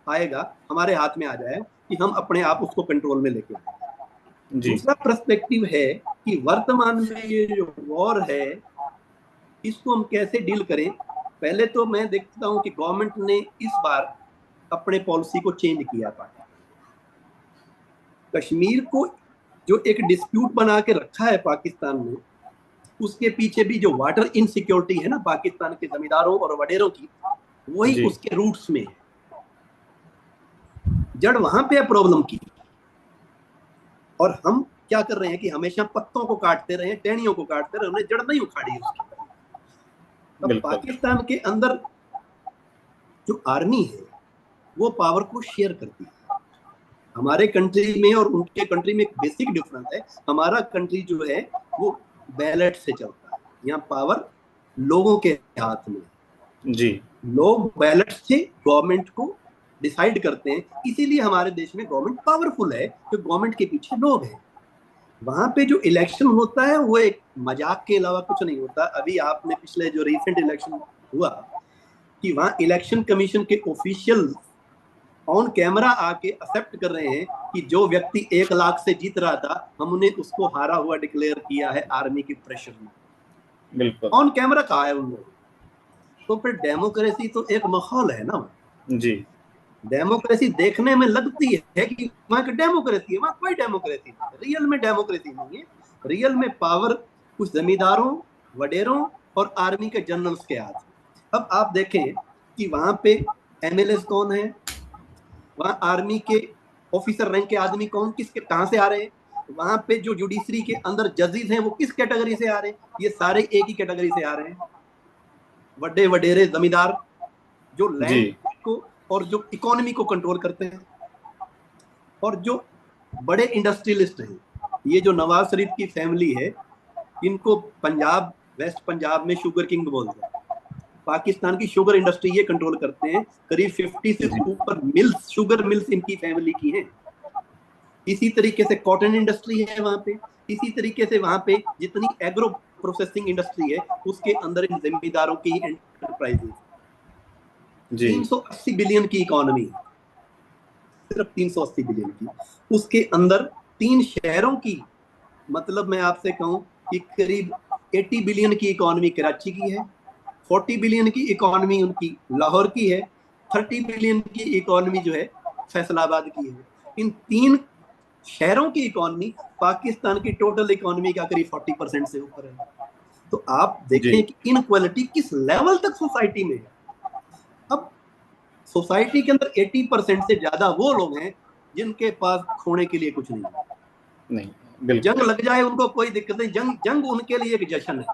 D: आएगा, हमारे हाथ में आ जाए कि हम अपने आप उसको कंट्रोल में लेके आए। दूसरा पर्सपेक्टिव है कि वर्तमान में ये जो वॉर है इसको हम कैसे डील करें। पहले तो मैं देखता हूं कि गवर्नमेंट ने इस बार अपने पॉलिसी को चेंज किया। कश्मीर को जो एक डिस्प्यूट बना के रखा है पाकिस्तान में, उसके पीछे भी जो वाटर इनसिक्योरिटी है ना पाकिस्तान के जमींदारों और वडेरों की, वही उसके रूट्स में है। जड़ वहां पे है प्रॉब्लम की, और हम क्या कर रहे हैं कि हमेशा पत्तों को काटते रहे, टहनियों को काटते रहे, उन्हें जड़ नहीं उखाड़ी उसकी। अब पाकिस्तान के अंदर जो आर्मी है वो पावर को शेयर करती है। हमारे कंट्री में और उनके कंट्री में एक बेसिक डिफरेंस है। हमारा कंट्री जो है वो बैलेट से चलता है, यहाँ पावर लोगों के हाथ में जी। लोग बैलेट से गवर्नमेंट को डिसाइड करते हैं, इसीलिए हमारे देश में गवर्नमेंट पावरफुल है, तो गवर्नमेंट के पीछे लोग हैं। वहां पे जो इलेक्शन होता है वो एक मजाक के अलावा कुछ नहीं होता। अभी आपने पिछले जो रिसेंट इलेक्शन हुआ कि वहां इलेक्शन कमीशन के ऑफिशियल ऑन कैमरा आके एक्सेप्ट कर रहे हैं कि जो व्यक्ति 1 लाख से जीत रहा था, हमने उसको हारा हुआ डिक्लेयर किया है आर्मी के प्रेशर में। बिल्कुल ऑन कैमरा कहा है उन लोगों। तो फिर डेमोक्रेसी तो एक माहौल है ना जी। डेमोक्रेसी देखने में लगती है कि वहां की डेमोक्रेसी है, वहां कोई डेमोक्रेसी नहीं, रियल में डेमोक्रेसी नहीं है। रियल में पावर कुछ जमींदारों, वडेरों और आर्मी के जनरल्स के हाथ में। अब आप देखें कि वहां पे एमएलए कौन है, वहां आर्मी के ऑफिसर रैंक के आदमी कौन, किसके कहां से आ रहे हैं, वहां पे जो जुडिशरी के अंदर जजेस हैं वो किस कैटेगरी से आ रहे हैं, ये सारे एक ही कैटेगरी से आ रहे हैं, बड़े वडेरे जमींदार जो लैंड को और जो इकोनॉमी को कंट्रोल करते हैं, और जो बड़े इंडस्ट्रियलिस्ट हैं, ये जो नवाज शरीफ की फैमिली है, इनको पंजाब, वेस्ट पंजाब में शुगर किंग बोलते हैं। पाकिस्तान की शुगर इंडस्ट्री ये कंट्रोल करते हैं, करीब 50 से ऊपर मिल्स, शुगर मिल्स इनकी फैमिली की हैं। इसी तरीके से कॉटन इंडस्ट्री है वहां पे, इसी तरीके से वहां पे जितनी एग्रो प्रोसेसिंग इंडस्ट्री है उसके अंदर इन जिम्मेदारों की एंटरप्राइजेज। 380 बिलियन की इकोनॉमी, सिर्फ 380 बिलियन की, उसके अंदर 3 शहरों की, मतलब मैं आपसे कहूं कि करीब 80 बिलियन की इकोनॉमी कराची की है, 40 बिलियन की इकोनॉमी उनकी लाहौर की है, 30 बिलियन की इकोनॉमी जो है फैसलाबाद की है। इन 3 शहरों की इकोनॉमी पाकिस्तान की टोटल इकोनॉमी का करीब 40% से ऊपर है। तो आप देखें कि इनक्वालिटी किस लेवल तक सोसाइटी में है। अब सोसाइटी के अंदर 80% से ज्यादा वो लोग हैं जिनके पास खोने के लिए कुछ नहीं। जंग लग जाए उनको कोई दिक्कत नहीं, जंग उनके लिए एक जश्न है।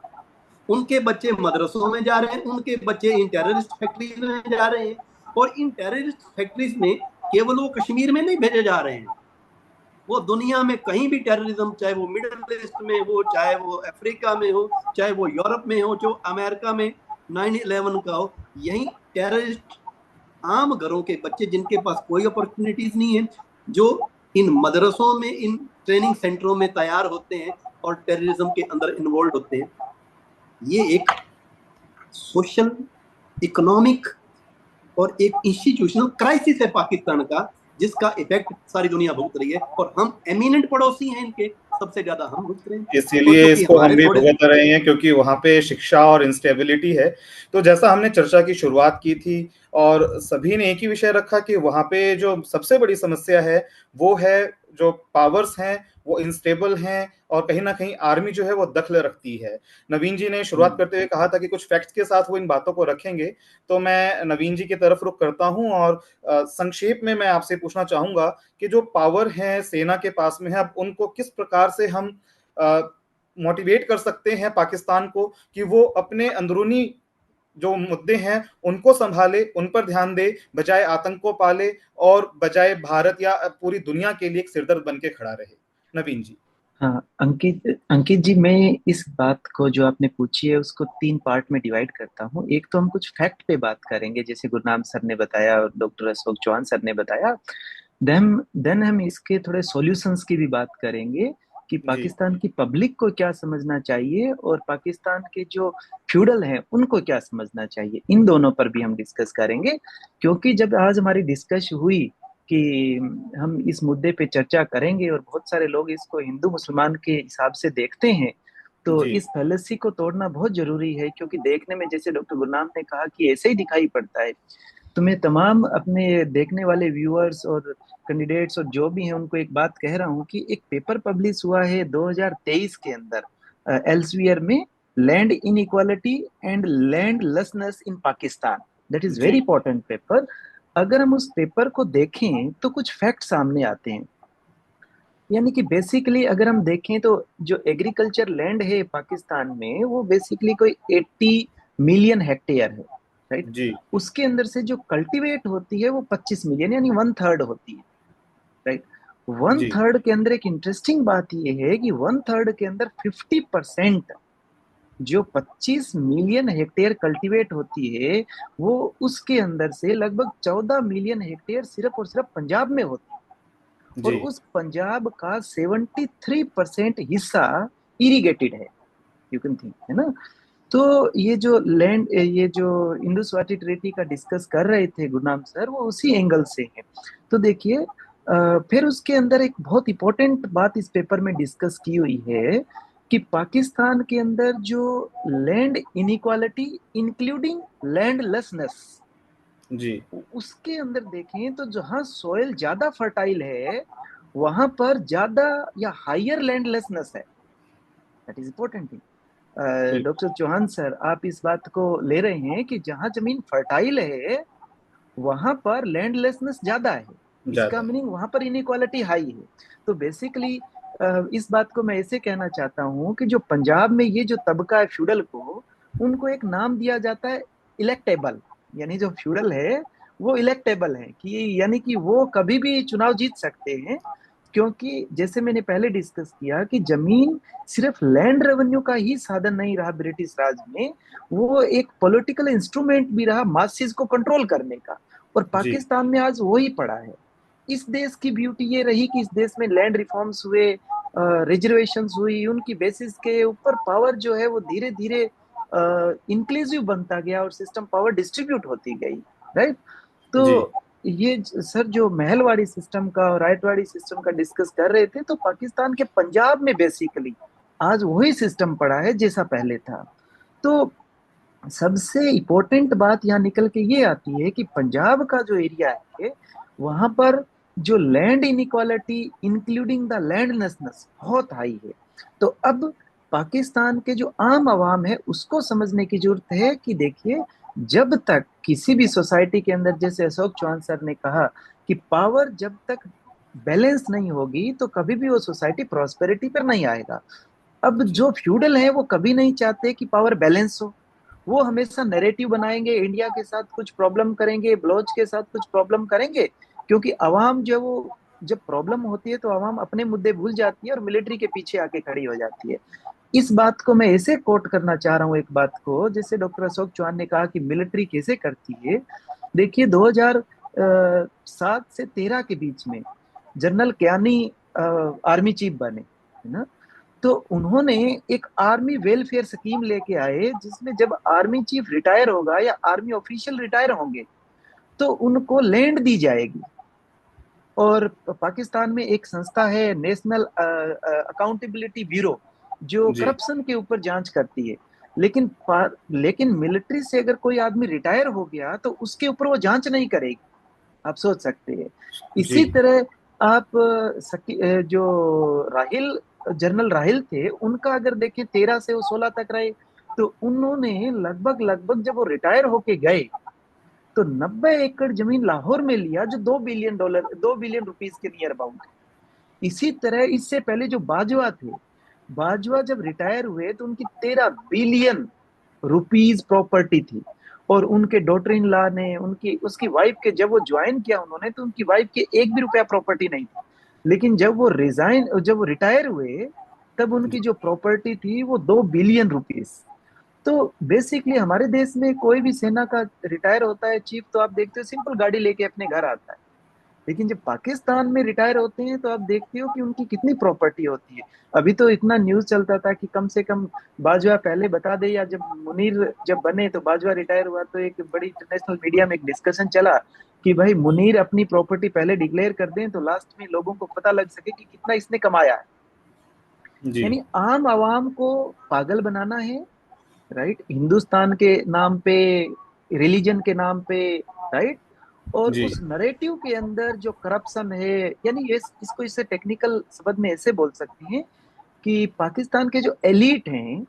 D: उनके बच्चे मदरसों में जा रहे हैं, उनके बच्चे इन टेररिस्ट फैक्ट्रीज में जा रहे हैं, और इन टेररिस्ट फैक्ट्रीज में केवल वो कश्मीर में नहीं भेजे जा रहे हैं, वो दुनिया में कहीं भी टेररिज्म, चाहे वो मिडिल ईस्ट में हो, चाहे वो अफ्रीका में हो, चाहे वो यूरोप में हो, जो अमेरिका में 9/11 का हो, यही टेररिस्ट आम घरों के बच्चे जिनके पास कोई अपॉर्चुनिटीज नहीं है, जो इन मदरसों में, इन ट्रेनिंग सेंटरों में तैयार होते हैं और टेररिज्म के अंदर इन्वॉल्व होते हैं। ये एक सोशल, इकोनॉमिक और एक इंस्टीट्यूशनल क्राइसिस है पाकिस्तान का, जिसका इफेक्ट सारी दुनिया भुगत रही है, और हम एमिनेंट पड़ोसी हैं इनके, सबसे ज्यादा हम भुगत रहे हैं।
A: इसीलिए इसको हम भी भुगत रहे हैं, क्योंकि वहां पे शिक्षा और इंस्टेबिलिटी है। तो जैसा हमने चर्चा की शुरुआत की थी और सभी ने एक ही विषय रखा कि वहां पे जो सबसे बड़ी समस्या है वो है जो पावर्स हैं वो इंस्टेबल हैं, और कहीं ना कहीं आर्मी जो है वो दखल रखती है। नवीन जी ने शुरुआत करते हुए कहा था कि कुछ फैक्ट्स के साथ वो इन बातों को रखेंगे, तो मैं नवीन जी की तरफ रुख करता हूं और संक्षेप में मैं आपसे पूछना चाहूंगा कि जो पावर है सेना के पास में है, अब उनको किस प्रकार से हम मोटिवेट कर सकते हैं पाकिस्तान को कि वो अपने अंदरूनी जो मुद्दे हैं उनको संभाले, उन पर ध्यान दे, बजाय आतंक को पाले और बजाय भारत या पूरी दुनिया के लिए एक सिरदर्द बन के खड़ा रहे। नवीन जी।
C: हाँ, अंकित अंकित जी, मैं इस बात को जो आपने पूछी है उसको 3 पार्ट में डिवाइड करता हूँ। एक तो हम कुछ फैक्ट पे बात करेंगे, जैसे गुरनाम सर ने बताया और डॉक्टर अशोक चौहान सर ने बताया। देन हम इसके थोड़े सॉल्यूशंस की भी बात करेंगे कि
A: जी
C: पाकिस्तान की पब्लिक को क्या समझना चाहिए और पाकिस्तान के जो फ्यूडल हैं उनको क्या समझना चाहिए। इन दोनों पर भी हम डिस्कस करेंगे, क्योंकि जब आज हमारी डिस्कस हुई कि हम इस मुद्दे पे चर्चा करेंगे और बहुत सारे लोग इसको हिंदू मुसलमान के हिसाब से देखते हैं, तो
A: जी
C: इस फैलेसी को तोड़ना बहुत जरूरी है। क्योंकि देखने में, जैसे डॉक्टर गुरनाम ने कहा, कि ऐसे ही दिखाई पड़ता है। तो मैं तमाम अपने देखने वाले व्यूअर्स और कैंडिडेट्स और जो भी हैं उनको एक बात कह रहा हूँ कि एक पेपर पब्लिश हुआ है 2023 के अंदर एल्सवियर में, land inequality and landlessness in Pakistan. That is very
A: जी
C: इंपॉर्टेंट पेपर। अगर हम उस पेपर को देखें तो कुछ फैक्ट सामने आते हैं। यानी कि बेसिकली अगर हम देखें तो जो एग्रीकल्चर लैंड है पाकिस्तान में, वो बेसिकली कोई 80 मिलियन हेक्टेयर है, राइट।
A: जी
C: उसके अंदर से जो कल्टीवेट होती है वो 25 मिलियन, यानी 1/3 होती है, राइट। वन
A: जी
C: थर्ड के अंदर एक इंटरेस्टिंग बात यह है कि 1/3 के अंदर 50% जो 25 मिलियन हेक्टेयर कल्टीवेट होती है, वो उसके अंदर से लगभग 14 मिलियन हेक्टेयर सिर्फ और सिर्फ पंजाब में होती है। और
A: जी
C: उस पंजाब का 73% हिस्सा इरिगेटेड है, यू कैन थिंक, है ना। तो ये जो लैंड, ये जो इंडस वाटर ट्रीटी का डिस्कस कर रहे थे गुरनाम सर, वो उसी एंगल से है। तो देखिए, फिर उसके अंदर एक बहुत इंपॉर्टेंट बात इस पेपर में डिस्कस की हुई है कि पाकिस्तान के अंदर जो लैंड इनइक्वालिटी इंक्लूडिंग लैंडलेसनेस,
A: जी
C: उसके अंदर देखें तो जहां सॉइल ज्यादा फर्टाइल है वहां पर ज्यादा या हायर लैंडलेसनेस है। That is important thing.
A: बिल्कुल।
C: डॉक्टर चौहान सर, आप इस बात को ले रहे हैं कि जहां जमीन फर्टाइल है वहां पर लैंडलेसनेस ज्यादा है। इसका
A: ज्यादा।
C: मीनिंग वहां पर इनइक्वालिटी हाई है। तो बेसिकली इस बात को मैं ऐसे कहना चाहता हूं कि जो पंजाब में ये जो तबका है फ्यूडल को, उनको एक नाम दिया जाता है इलेक्टेबल। यानी जो फ्यूडल है वो इलेक्टेबल है, कि यानी कि वो कभी भी चुनाव जीत सकते हैं। क्योंकि जैसे मैंने पहले डिस्कस किया कि जमीन सिर्फ लैंड रेवेन्यू का ही साधन नहीं रहा ब्रिटिश राज में, वो एक पॉलिटिकल इंस्ट्रूमेंट भी रहा मासेस को कंट्रोल करने का। और
A: जी
C: पाकिस्तान में आज वही पड़ा है। इस देश की ब्यूटी ये रही कि इस देश में लैंड रिफॉर्म्स हुए, रिजर्वेशंस हुई, उनकी बेसिस के ऊपर पावर जो है वो धीरे धीरे इंक्लूसिव बनता गया और सिस्टम पावर डिस्ट्रीब्यूट होती गई, राइट। तो
A: जी
C: ये सर जो महलवाड़ी सिस्टम का और रायतवाड़ी सिस्टम का डिस्कस कर रहे थे, तो पाकिस्तान के पंजाब में बेसिकली आज वही सिस्टम पड़ा है जैसा पहले था। तो सबसे इम्पोर्टेंट बात यहाँ निकल के ये आती है कि पंजाब का जो एरिया है वहां पर जो लैंड इनइक्वालिटी इंक्लूडिंग द लैंडलेसनेस बहुत हाई है। तो अब पाकिस्तान के जो आम आवाम है उसको समझने की जरूरत है कि देखिए, जब तक किसी भी सोसाइटी के अंदर, जैसे अशोक चौहान सर ने कहा कि पावर जब तक बैलेंस नहीं होगी तो कभी भी वो सोसाइटी प्रॉस्पेरिटी पर नहीं आएगा। अब
A: जी
C: जो फ्यूडल है वो कभी नहीं चाहते कि पावर बैलेंस हो। वो हमेशा नैरेटिव बनाएंगे, इंडिया के साथ कुछ प्रॉब्लम करेंगे, बलोच के साथ कुछ प्रॉब्लम करेंगे। क्योंकि अवाम जो वो, जब प्रॉब्लम होती है तो अवाम अपने मुद्दे भूल जाती है और मिलिट्री के पीछे आके खड़ी हो जाती है। इस बात को मैं ऐसे कोट करना चाह रहा हूँ, एक बात को, जैसे डॉक्टर अशोक चौहान ने कहा कि मिलिट्री कैसे करती है। देखिए, 2007 से 13 के बीच में जनरल क्यानी आर्मी चीफ बने, है ना। तो उन्होंने एक आर्मी वेलफेयर स्कीम लेके आए, जिसमें जब आर्मी चीफ रिटायर होगा या आर्मी ऑफिशियल रिटायर होंगे तो उनको लैंड दी जाएगी। और पाकिस्तान में एक संस्था है नेशनल अकाउंटेबिलिटी ब्यूरो, जो
A: जी
C: करप्शन के ऊपर जांच करती है। लेकिन मिलिट्री से अगर कोई आदमी रिटायर हो गया तो उसके ऊपर वो जांच नहीं करेगी। आप सोच सकते हैं।
A: जी
C: इसी तरह आप जो राहिल, जनरल राहिल थे, उनका अगर देखें 13 से वो 16 तक रहे, तो उन्होंने लगभग जब वो रिटायर होके गए तो 90 एकड़ जमीन लाहौर में लिया, जो $2 बिलियन रुपीस के नियर अबाउट। इसी तरह इससे पहले जो बाजवा थे, बाजवा जब रिटायर हुए तो उनकी 13 बिलियन रुपीस प्रॉपर्टी थी, और उनके डॉटर इन लॉ ने, उनकी उसकी वाइफ के, जब वो ज्वाइन किया उन्होंने, तो उनकी वाइफ के एक भी रुपया प्रॉपर्टी नहीं थी। लेकिन जब वो रिटायर हुए, तब उनकी जो प्रॉपर्टी थी वो 2 बिलियन रुपीस। तो बेसिकली हमारे देश में कोई भी सेना का रिटायर होता है चीफ, तो आप देखते हो सिंपल गाड़ी लेके अपने घर आता है। लेकिन जब पाकिस्तान में रिटायर होते हैं तो आप देखते हो कि उनकी कितनी प्रॉपर्टी होती है। अभी तो इतना न्यूज चलता था कि कम से कम बाजवा पहले बता दे, या जब मुनीर जब बने तो बाजवा रिटायर हुआ, तो एक बड़ी इंटरनेशनल मीडिया में एक डिस्कशन चला कि भाई मुनीर अपनी प्रॉपर्टी पहले डिक्लेयर कर दें, तो लास्ट में लोगों को पता लग सके कि कितना इसने कमाया है।
A: जी
C: यानी आम आवाम को पागल बनाना है, राइट, हिंदुस्तान के नाम पे, रिलीजन के नाम पे, राइट, और
A: जी
C: उस नरेटिव के अंदर जो करप्शन है, यानी ये इसको इससे टेक्निकल शब्द में ऐसे बोल सकते हैं कि पाकिस्तान के जो एलिट हैं,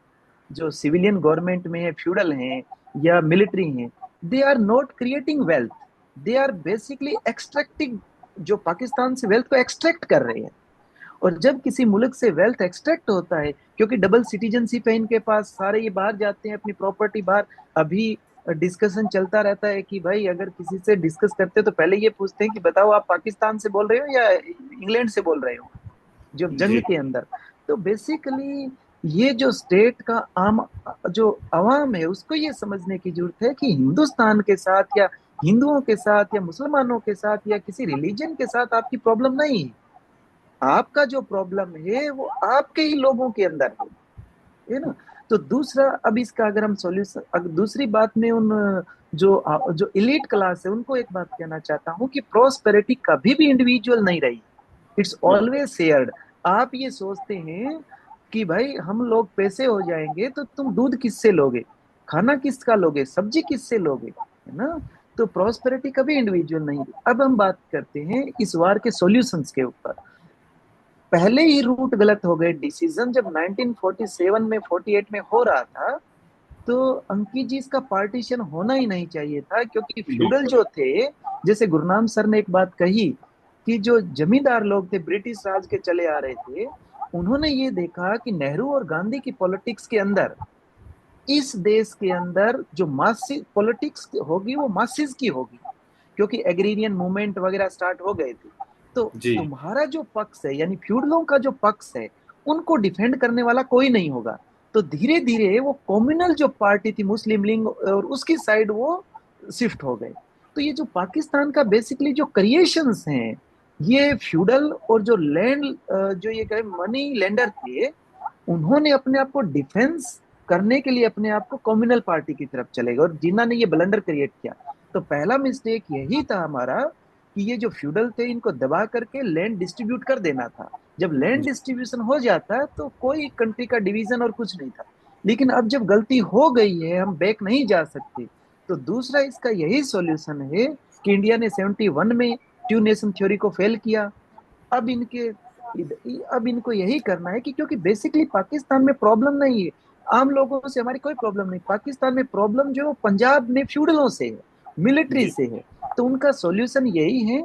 C: जो सिविलियन गवर्नमेंट में है, फ्यूडल हैं या मिलिट्री हैं, they are not creating wealth, they are basically extracting, जो पाकिस्तान से वेल्थ को एक्सट्रैक्ट कर रहे हैं। और जब किसी मुल्क से वेल्थ एक्सट्रैक्ट होता है, क्योंकि डबल सिटीजनशिप है इनके पास, सारे ये बाहर जाते हैं, अपनी प्रॉपर्टी बाहर। अभी डिस्कशन चलता रहता है कि भाई अगर किसी से डिस्कस करते हैं तो पहले ये पूछते हैं कि बताओ आप पाकिस्तान से बोल रहे हो या इंग्लैंड से बोल रहे हो, जो जंग
A: जी
C: के अंदर। तो बेसिकली ये जो स्टेट का आम जो अवाम है, उसको ये समझने की जरूरत है कि हिंदुस्तान के साथ या हिंदुओं के साथ या मुसलमानों के साथ या किसी रिलीजन के साथ आपकी प्रॉब्लम नहीं है। आपका जो प्रॉब्लम है वो आपके ही लोगों के अंदर है ना। तो दूसरा, अब इसका अगर हम सॉल्यूशन, अगर दूसरी बात में उन जो इलीट क्लास है उनको एक बात कहना चाहता हूँ कि प्रोस्पेरिटी कभी भी इंडिविजुअल नहीं रही, इट्स ऑलवेज शेयर्ड। आप ये सोचते हैं कि भाई हम लोग पैसे हो जाएंगे तो तुम दूध किससे लोगे, खाना किसका लोगे, सब्जी किससे लोगे, है ना। तो प्रोस्पेरिटी कभी इंडिविजुअल नहीं। अब हम बात करते हैं इस वार के सॉल्यूशंस के ऊपर। पहले ही रूट गलत हो गए। डिसीजन जब 1947 में 48 में हो रहा था, तो अंकित जी इसका पार्टीशन होना ही नहीं चाहिए था, क्योंकि फ्यूडल जो थे, जैसे गुरनाम सर ने एक बात कही कि जो जमींदार लोग थे, ब्रिटिश राज के चले आ रहे थे, उन्होंने ये देखा कि नेहरू और गांधी की पॉलिटिक्स के अंदर, इस देश के अंदर जो मासी पॉलिटिक्स होगी वो मासिस की होगी, क्योंकि एग्रीरियन मूवमेंट वगैरह स्टार्ट हो गए थे। तो
A: जी
C: तुम्हारा जो पक्ष है, यानी फ्यूडलों का जो पक्ष है, उनको डिफेंड करने वाला कोई नहीं होगा। तो धीरे धीरे वो कम्युनल जो पार्टी थी मुस्लिम लीग, और उसकी साइड वो शिफ्ट हो गए। तो ये जो पाकिस्तान का बेसिकली जो क्रिएशंस हैं, ये फ्यूडल और जो लैंड, जो ये कहे मनी लेंडर थे, उन्होंने अपने आप को डिफेंस करने के लिए अपने आप को कम्युनल पार्टी की तरफ चले गए, और जिन्होंने ये ब्लंडर क्रिएट किया। तो पहला मिस्टेक यही था हमारा कि ये जो फ्यूडल थे इनको दबा करके लैंड डिस्ट्रीब्यूट कर देना था। जब लैंड डिस्ट्रीब्यूशन हो जाता है तो कोई कंट्री का डिवीजन और कुछ नहीं था। लेकिन अब जब गलती हो गई है, हम बैक नहीं जा सकते। तो दूसरा इसका यही सॉल्यूशन है कि इंडिया ने 71 में टू नेशन थ्योरी को फेल किया। अब इनके अब इनको यही करना है कि, क्योंकि बेसिकली पाकिस्तान में प्रॉब्लम नहीं है, आम लोगों से हमारी कोई प्रॉब्लम नहीं। पाकिस्तान में प्रॉब्लम जो पंजाब में फ्यूडलों से है, मिलिट्री
A: जी
C: से है। तो उनका सॉल्यूशन यही है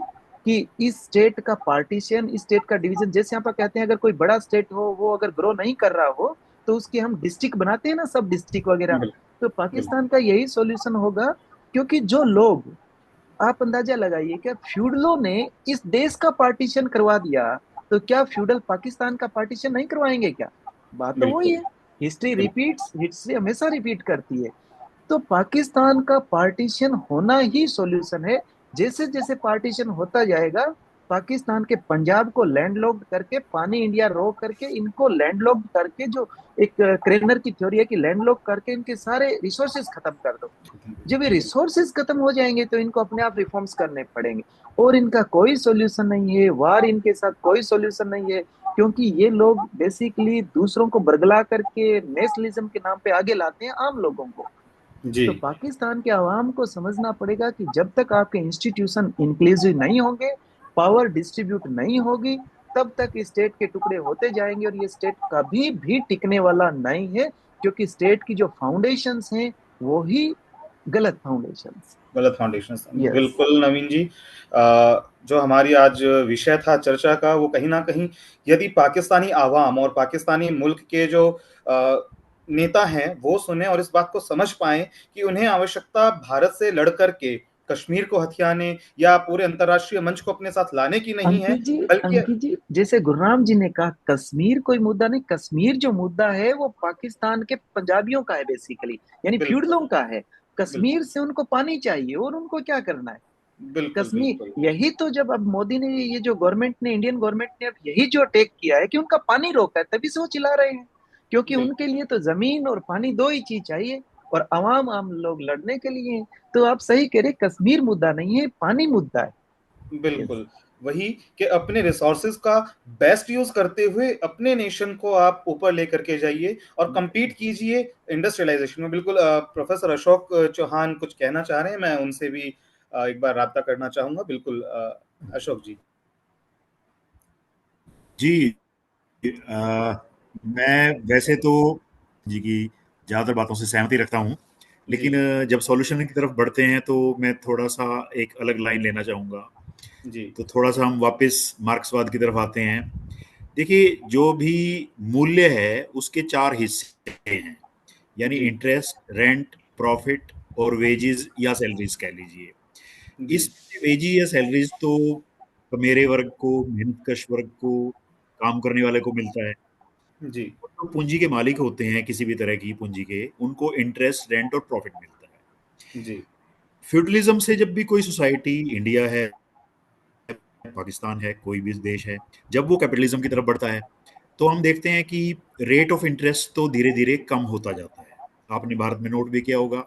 C: कि इस स्टेट का पार्टीशन, इस स्टेट का डिवीजन, जैसे यहाँ पर कहते हैं अगर कोई बड़ा स्टेट हो, वो अगर ग्रो नहीं कर रहा हो, तो उसके हम डिस्ट्रिक्ट बनाते हैं ना, सब डिस्ट्रिक्ट वगैरह। तो पाकिस्तान का यही सॉल्यूशन होगा, क्योंकि जो लोग, आप अंदाजा लगाइए, क्या फ्यूडलों ने इस देश का पार्टीशन करवा दिया, तो क्या फ्यूडल पाकिस्तान का पार्टीशन नहीं करवाएंगे क्या? बात तो वही है। हिस्ट्री रिपीट्स, हिस्ट्री हमेशा रिपीट करती है। तो पाकिस्तान का पार्टीशन होना ही सॉल्यूशन है। जैसे जैसे पार्टीशन होता जाएगा, पाकिस्तान के पंजाब को लैंडलॉक्ड करके, पानी इंडिया रोक करके, इनको लैंडलॉक्ड करके, जो एक क्रेनर की थ्योरी है कि लैंडलॉक करके इनके सारे रिसोर्सेज खत्म कर दो। जब ये रिसोर्सेज खत्म हो जाएंगे तो इनको अपने आप रिफॉर्म्स करने पड़ेंगे, और इनका कोई सॉल्यूशन नहीं है। वार इनके साथ कोई सॉल्यूशन नहीं है, क्योंकि ये लोग बेसिकली दूसरों को बरगला करके नेशनलिज्म के नाम पे आगे लाते हैं आम लोगों को।
A: जी
C: तो पाकिस्तान के आवाम को समझना पड़ेगा कि जब तक आपके इंस्टीट्यूशन इंक्लूसिव नहीं होंगे, पावर डिस्ट्रीब्यूट नहीं होगी तब तक स्टेट के टुकड़े होते जाएंगे, और ये स्टेट कभी भी टिकने वाला नहीं है, क्योंकि स्टेट की जो फाउंडेशंस हैं वो ही गलत फाउंडेशंस।
A: बिल्कुल नवीन जी, जो हमारी आज विषय था चर्चा का, वो कहीं ना कहीं यदि पाकिस्तानी आवाम और पाकिस्तानी मुल्क के जो नेता हैं वो सुने और इस बात को समझ पाएं कि उन्हें आवश्यकता भारत से लड़ करके कश्मीर को हथियाने या पूरे अंतर्राष्ट्रीय मंच को अपने साथ लाने की नहीं है, बल्कि
C: अंकित जी, जैसे गुरुराम जी ने कहा, कश्मीर कोई मुद्दा नहीं, कश्मीर जो मुद्दा है वो पाकिस्तान के पंजाबियों का है बेसिकली, यानी फ्यूडलों का है। कश्मीर से उनको पानी चाहिए और उनको क्या करना है, कश्मीर। यही तो जब अब मोदी ने, ये जो गवर्नमेंट ने, इंडियन गवर्नमेंट ने अब यही जो अटैक किया है कि उनका पानी रोका है, तभी से वो चिल्ला रहे हैं, क्योंकि उनके लिए तो जमीन और पानी दो ही चीज चाहिए, और आम लोग लड़ने के लिए हैं। तो आप सही कह रहे, कश्मीर मुद्दा नहीं है, पानी मुद्दा है।
A: बिल्कुल वही कि अपने रिसोर्सेज का बेस्ट यूज करते हुए अपने नेशन को आप ऊपर लेकर के जाइए और compete कीजिए इंडस्ट्रियलाइजेशन में। बिल्कुल प्रोफेसर अशोक चौहान कुछ कहना चाह रहे हैं, मैं उनसे भी एक बार राब्ता करना चाहूंगा। बिल्कुल अशोक जी।
B: जी, मैं वैसे तो जी की ज़्यादातर बातों से सहमति रखता हूँ, लेकिन जब सॉल्यूशन की तरफ बढ़ते हैं तो मैं थोड़ा सा एक अलग लाइन लेना चाहूँगा जी। तो थोड़ा सा हम वापस मार्क्सवाद की तरफ आते हैं। देखिए, जो भी मूल्य है उसके 4 हिस्से हैं, यानी इंटरेस्ट, रेंट, प्रॉफिट और वेजेस या सैलरीज कह लीजिए। इस वेजी या सैलरीज तो मेरे वर्ग को, मेहनतकश वर्ग को, काम करने वाले को मिलता है जी। तो पूंजी के मालिक होते हैं किसी भी तरह की पूंजी के, उनको इंटरेस्ट, रेंट और प्रॉफिट मिलता है जी। फ्यूडलिज्म से जब भी कोई सोसाइटी, इंडिया है, पाकिस्तान है, कोई भी देश है, जब वो कैपिटलिज्म की तरफ बढ़ता है तो हम देखते हैं कि रेट ऑफ इंटरेस्ट तो धीरे धीरे कम होता जाता है। आपने भारत में नोट भी किया होगा,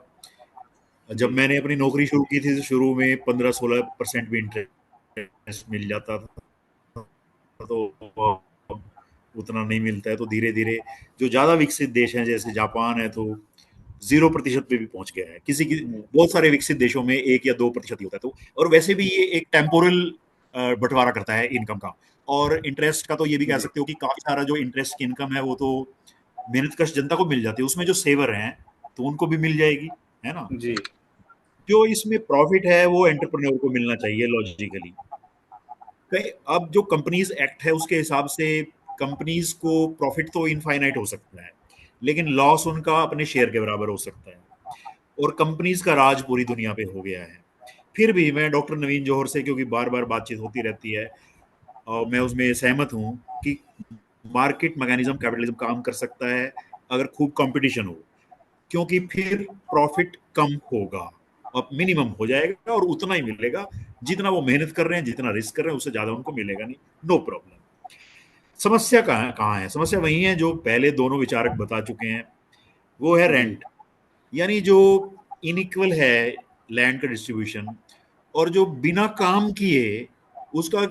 B: जब मैंने अपनी नौकरी शुरू की थी तो शुरू में 15-16% भी इंटरेस्ट मिल जाता था, तो उतना नहीं मिलता है। तो धीरे धीरे जो ज्यादा विकसित देश हैं जैसे जापान है तो 0% पे भी पहुंच गया है। किसी की, बहुत सारे विकसित देशों में 1 या 2% ही होता है। तो और वैसे भी ये एक टेम्पोरल बंटवारा करता है इनकम का। और इंटरेस्ट का तो ये भी कह सकते हो कि काफी सारा जो इंटरेस्ट की इनकम है वो तो मेहनतकश जनता को मिल जाती है, उसमें जो सेवर हैं तो उनको भी मिल जाएगी, है ना जी। जो इसमें प्रॉफिट है वो एंटरप्रेन्योर को मिलना चाहिए लॉजिकली। अब जो कंपनीज एक्ट है उसके हिसाब से कंपनीज को प्रॉफिट तो इनफाइनाइट हो सकता है, लेकिन लॉस उनका अपने शेयर के बराबर हो सकता है, और कंपनीज का राज पूरी दुनिया पे हो गया है। फिर भी मैं डॉक्टर नवीन जौहर से, क्योंकि बार बार बातचीत होती रहती है और मैं उसमें सहमत हूँ कि मार्केट मैकेनिज्म, कैपिटलिज्म काम कर सकता है अगर खूब कंपटीशन हो, क्योंकि फिर प्रॉफिट कम होगा, अब मिनिमम हो जाएगा और उतना ही मिलेगा जितना वो मेहनत कर रहे हैं, जितना रिस्क कर रहे हैं उससे ज्यादा उनको मिलेगा नहीं, नो प्रॉब्लम। समस्या कहाँ है? समस्या वही है जो पहले दोनों विचारक बता चुके हैं, वो है रेंट, यानी जो इनइक्वल है लैंड का डिस्ट्रीब्यूशन, और जो बिना काम किए उसका